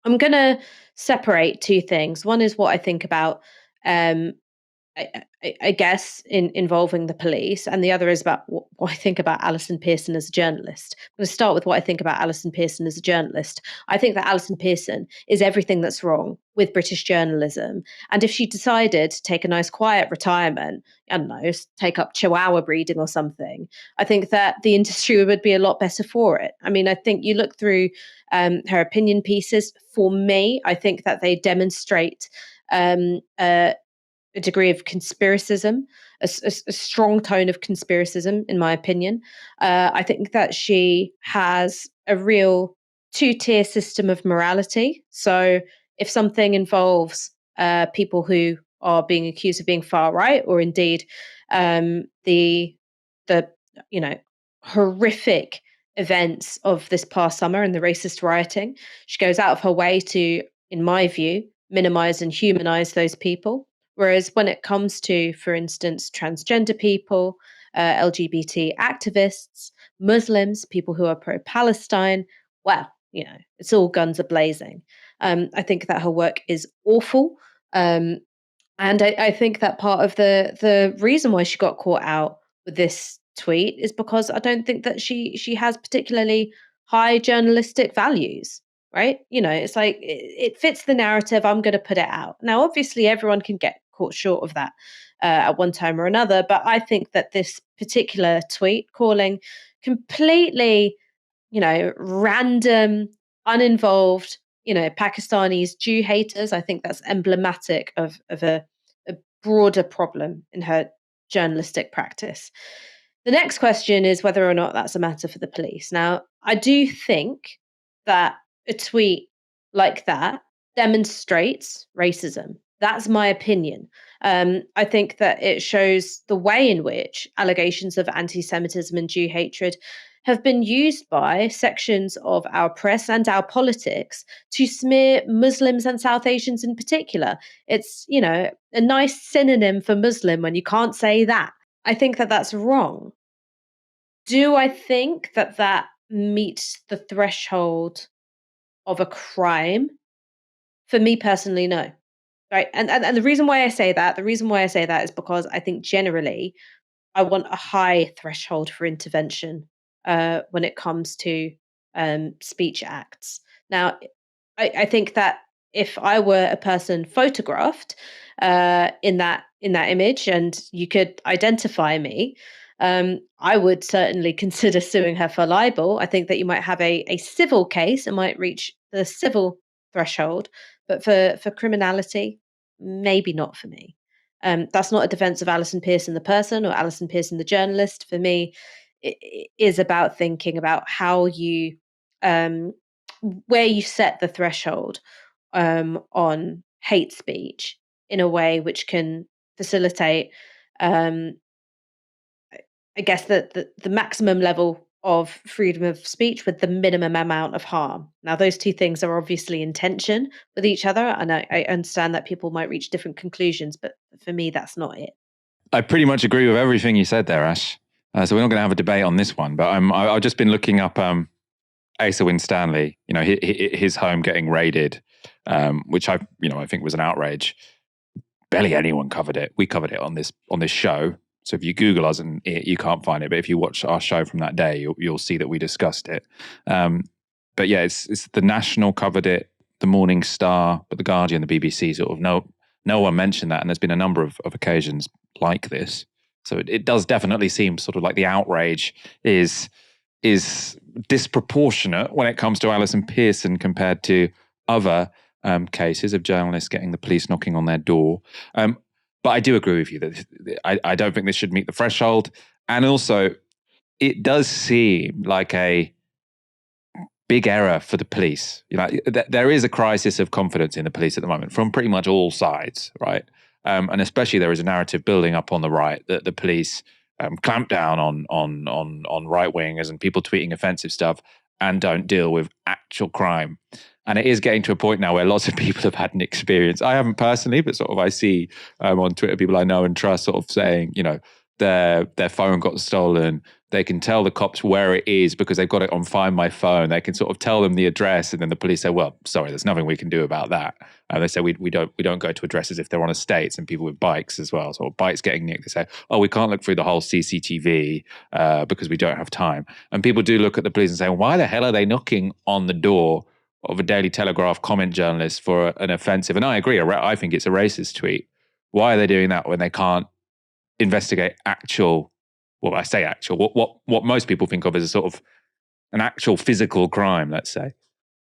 I'm going to separate two things. One is what I think about, I guess, involving the police, and the other is about what I think about Alison Pearson as a journalist. I'm going to start with what I think about Alison Pearson as a journalist. I think that Alison Pearson is everything that's wrong with British journalism. And if she decided to take a nice quiet retirement, I don't know, take up Chihuahua breeding or something, I think that the industry would be a lot better for it. I mean, I think you look through her opinion pieces. For me, I think that they demonstrate a degree of conspiracism, a strong tone of conspiracism, in my opinion. I think that she has a real two-tier system of morality. So if something involves people who are being accused of being far right, or indeed the horrific events of this past summer and the racist rioting, she goes out of her way to, in my view, minimize and humanize those people. Whereas when it comes to, for instance, transgender people, LGBT activists, Muslims, people who are pro-Palestine, well, it's all guns a-blazing. I think that her work is awful. And I think that part of the reason why she got caught out with this tweet is because I don't think that she has particularly high journalistic values. Right? It's like it fits the narrative. I'm going to put it out. Now, obviously, everyone can get caught short of that at one time or another. But I think that this particular tweet, calling completely, random, uninvolved, Pakistanis Jew haters, I think that's emblematic of a broader problem in her journalistic practice. The next question is whether or not that's a matter for the police. Now, I do think that a tweet like that demonstrates racism. That's my opinion. I think that it shows the way in which allegations of anti-Semitism and Jew hatred have been used by sections of our press and our politics to smear Muslims and South Asians in particular. It's, a nice synonym for Muslim when you can't say that. I think that that's wrong. Do I think that that meets the threshold of a crime? For me personally, no. Right. And the reason why I say that, is because I think generally I want a high threshold for intervention when it comes to speech acts. Now, I think that if I were a person photographed in that image and you could identify me, I would certainly consider suing her for libel. I think that you might have a civil case, it might reach the civil threshold, but for criminality, maybe not for me. That's not a defense of Alison Pearson the person or Alison Pearson the journalist. For me, it is about thinking about how you where you set the threshold on hate speech in a way which can facilitate I guess the maximum level of freedom of speech with the minimum amount of harm. Now, those two things are obviously in tension with each other, and I understand that people might reach different conclusions, but for me, that's not it. I pretty much agree with everything you said there, Ash. So we're not going to have a debate on this one, but I've just been looking up Asa Winstanley, his home getting raided, which I think was an outrage. Barely anyone covered it. We covered it on this show. So if you Google us and you can't find it, but if you watch our show from that day, you'll see that we discussed it. But yeah, it's the National covered it, the Morning Star, but the Guardian, the BBC, sort of no one mentioned that, and there's been a number of occasions like this. So it does definitely seem sort of like the outrage is disproportionate when it comes to Alison Pearson compared to other cases of journalists getting the police knocking on their door. But I do agree with you that I don't think this should meet the threshold. And also, it does seem like a big error for the police. There is a crisis of confidence in the police at the moment from pretty much all sides, right? And especially there is a narrative building up on the right that the police clamp down on right wingers and people tweeting offensive stuff and don't deal with actual crime. And it is getting to a point now where lots of people have had an experience. I haven't personally, but sort of I see on Twitter people I know and trust sort of saying, their phone got stolen. They can tell the cops where it is because they've got it on Find My Phone. They can sort of tell them the address, and then the police say, "Well, sorry, there's nothing we can do about that." And they say we don't go to addresses if they're on estates, and people with bikes as well. So bikes getting nicked, they say, "Oh, we can't look through the whole CCTV because we don't have time." And people do look at the police and say, "Why the hell are they knocking on the door of a Daily Telegraph comment journalist for an offensive?" And I agree. I think it's a racist tweet. Why are they doing that when they can't investigate actual? Well, I say actual. What most people think of as a sort of an actual physical crime, let's say.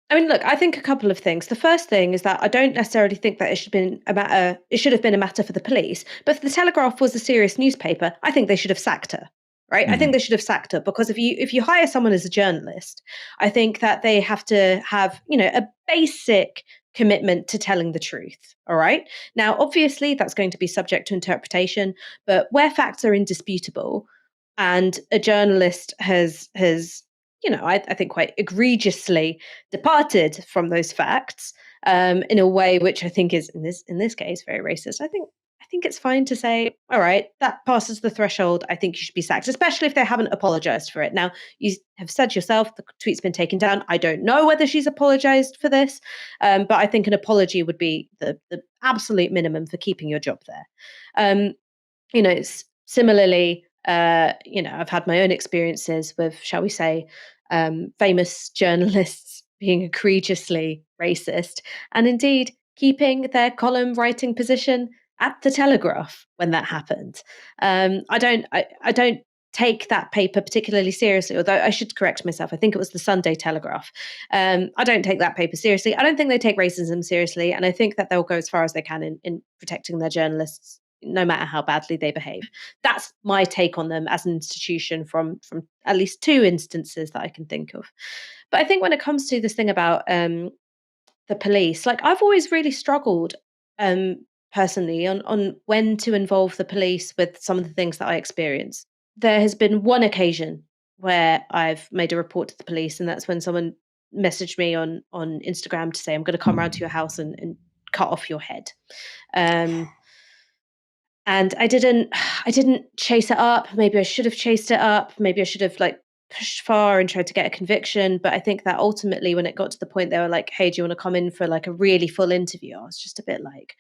I mean, look, I think a couple of things. The first thing is that I don't necessarily think that it should have been a matter for the police. But if the Telegraph was a serious newspaper, I think they should have sacked her. Right? I think they should have sacked her because if you hire someone as a journalist, I think that they have to have, a basic commitment to telling the truth. All right. Now, obviously, that's going to be subject to interpretation, but where facts are indisputable and a journalist has I think quite egregiously departed from those facts in a way which I think is in this case very racist. I think it's fine to say, all right, that passes the threshold. I think you should be sacked, especially if they haven't apologized for it. Now, you have said yourself the tweet's been taken down. I don't know whether she's apologized for this, but I think an apology would be the absolute minimum for keeping your job there. Similarly, I've had my own experiences with, shall we say, famous journalists being egregiously racist, and indeed keeping their column writing position at the Telegraph when that happened. I don't take that paper particularly seriously, although I should correct myself. I think it was the Sunday Telegraph. I don't take that paper seriously. I don't think they take racism seriously, and I think that they'll go as far as they can in protecting their journalists, no matter how badly they behave. That's my take on them as an institution from at least two instances that I can think of. But I think when it comes to this thing about the police, like I've always really struggled personally on when to involve the police with some of the things that I experience. There has been one occasion where I've made a report to the police, and that's when someone messaged me on Instagram to say, "I'm going to come round to your house and cut off your head." And I didn't chase it up. Maybe I should have chased it up. Maybe I should have pushed far and tried to get a conviction. But I think that ultimately when it got to the point they were like, "Hey, do you want to come in for a really full interview?" I was just a bit like,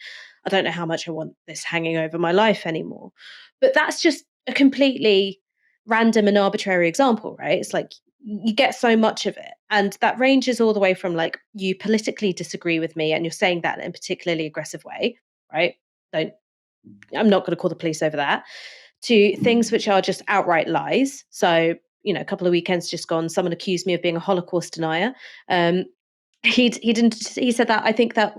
I don't know how much I want this hanging over my life anymore. But that's just a completely random and arbitrary example, right? It's like you get so much of it. And that ranges all the way from you politically disagree with me and you're saying that in a particularly aggressive way, right? I'm not going to call the police over that, to things which are just outright lies. So, a couple of weekends just gone, someone accused me of being a Holocaust denier. He said that I think that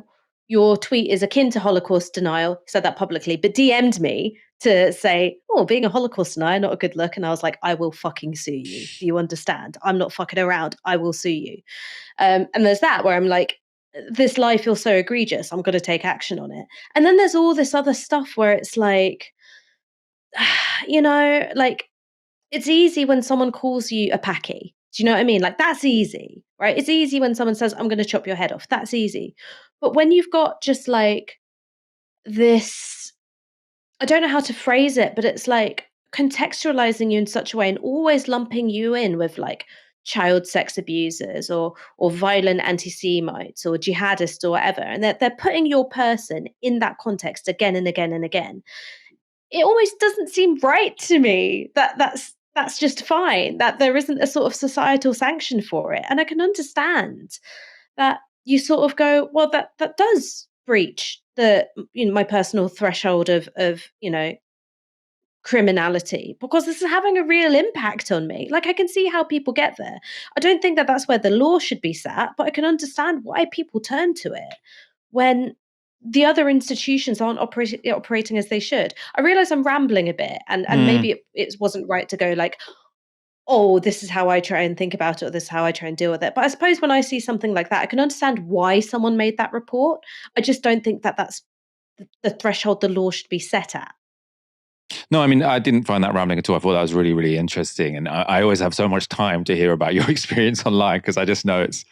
your tweet is akin to Holocaust denial. He said that publicly, but DM'd me to say, "Oh, being a Holocaust denier, not a good look." And I was like, I will fucking sue you. Do you understand? I'm not fucking around. I will sue you. And there's that where I'm like, this lie feels so egregious, I'm going to take action on it. And then there's all this other stuff where it's like, it's easy when someone calls you a packy. Do you know what I mean? Like, that's easy, right? It's easy when someone says, I'm going to chop your head off. That's easy. But when you've got just like this, I don't know how to phrase it, but it's like contextualizing you in such a way and always lumping you in with like child sex abusers or violent anti-Semites or jihadists or whatever. And they're putting your person in that context again and again and again. It almost doesn't seem right to me that that's just fine, that there isn't a sort of societal sanction for it. And I can understand that you sort of go, well, that does breach the, you know, my personal threshold of criminality, because this is having a real impact on me. Like, I can see how people get there. I don't think that that's where the law should be sat, but I can understand why people turn to it when the other institutions aren't operating as they should. I realize I'm rambling a bit, and maybe it wasn't right to go like, oh, this is how I try and think about it, or this is how I try and deal with it. But I suppose when I see something like that, I can understand why someone made that report. I just don't think that that's the threshold the law should be set at. No, I mean, I didn't find that rambling at all. I thought that was really, really interesting. And I always have so much time to hear about your experience online, because I just know it's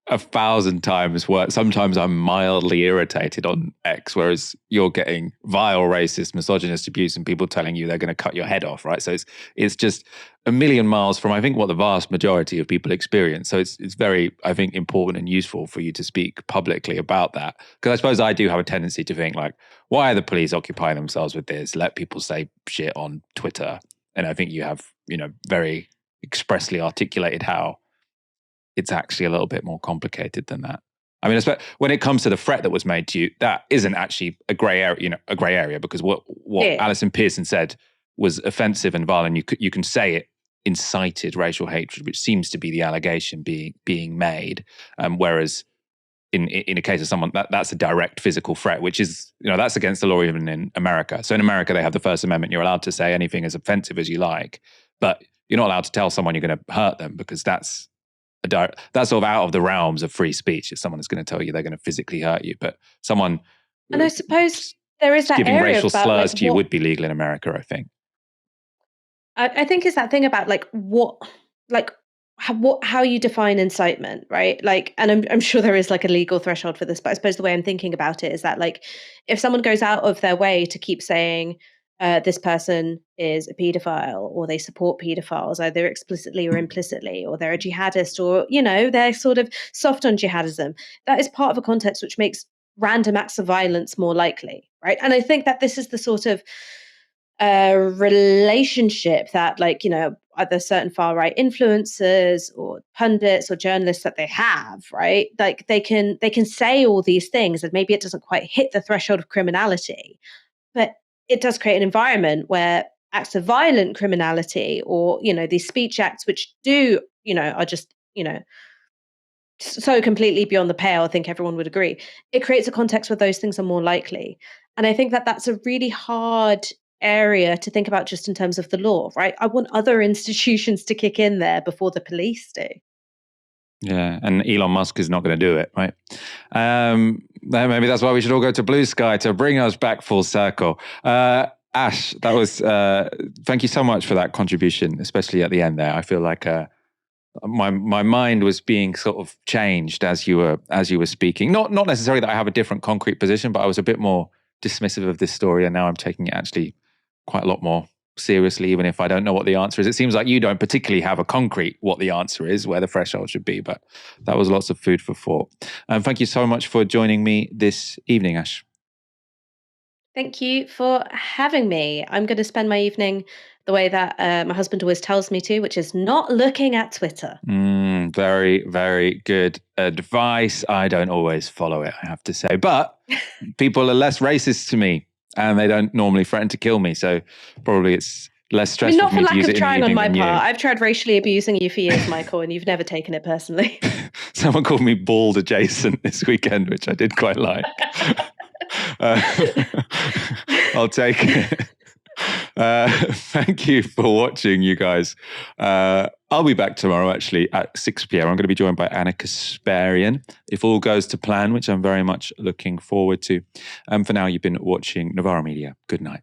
1,000 times worse. Sometimes I'm mildly irritated on X, whereas you're getting vile, racist, misogynist abuse and people telling you they're going to cut your head off, right? So it's just a million miles from, I think, what the vast majority of people experience. So it's very, I think, important and useful for you to speak publicly about that. Because I suppose I do have a tendency to think like, why are the police occupying themselves with this? Let people say shit on Twitter. And I think you have, very expressly articulated how it's actually a little bit more complicated than that. I mean, when it comes to the threat that was made to you, that isn't actually a grey area, because what Alison Pearson said was offensive and violent. You can say it incited racial hatred, which seems to be the allegation being made. Whereas in a case of someone that's a direct physical threat, which is, that's against the law even in America. So in America, they have the First Amendment. You're allowed to say anything as offensive as you like, but you're not allowed to tell someone you're going to hurt them, because that's sort of out of the realms of free speech. If someone is going to tell you they're going to physically hurt you, but someone, and I suppose there is that giving area racial about, slurs like, to you would be legal in America, I think. I think it's that thing about how you define incitement, right? Like, and I'm sure there is like a legal threshold for this, but I suppose the way I'm thinking about it is that, like, if someone goes out of their way to keep saying this person is a paedophile, or they support paedophiles either explicitly or implicitly, or they're a jihadist, or they're sort of soft on jihadism, that is part of a context which makes random acts of violence more likely, right? And I think that this is the sort of relationship that, like, either certain far right influencers or pundits or journalists that they have, right? Like, they can say all these things, and maybe it doesn't quite hit the threshold of criminality, but it does create an environment where acts of violent criminality, or these speech acts which do are just so completely beyond the pale, I think everyone would agree, it creates a context where those things are more likely. And I think that that's a really hard area to think about just in terms of the law, right? I want other institutions to kick in there before the police do. Yeah, and Elon Musk is not going to do it, right? Maybe that's why we should all go to Blue Sky to bring us back full circle. Ash, that was thank you so much for that contribution, especially at the end there. I feel like my mind was being sort of changed as you were speaking. Not necessarily that I have a different concrete position, but I was a bit more dismissive of this story, and now I'm taking it actually quite a lot more seriously, even if I don't know what the answer is. It seems like you don't particularly have a concrete what the answer is, where the threshold should be, but that was lots of food for thought. And thank you so much for joining me this evening, Ash. Thank you for having me. I'm going to spend my evening the way that my husband always tells me to, which is not looking at Twitter. Very, very good advice. I don't always follow it, I have to say, but people are less racist to me, and they don't normally threaten to kill me. So probably it's less stressful not for me for to use lack it of trying in the on my evening than part. you. I've tried racially abusing you for years, Michael, and you've never taken it personally. Someone called me bald adjacent this weekend, which I did quite like. I'll take it. Thank you for watching, you guys. I'll be back tomorrow, actually, at 6 p.m. I'm going to be joined by Anna Kasparian, if all goes to plan, which I'm very much looking forward to. For now, you've been watching Novara Media. Good night.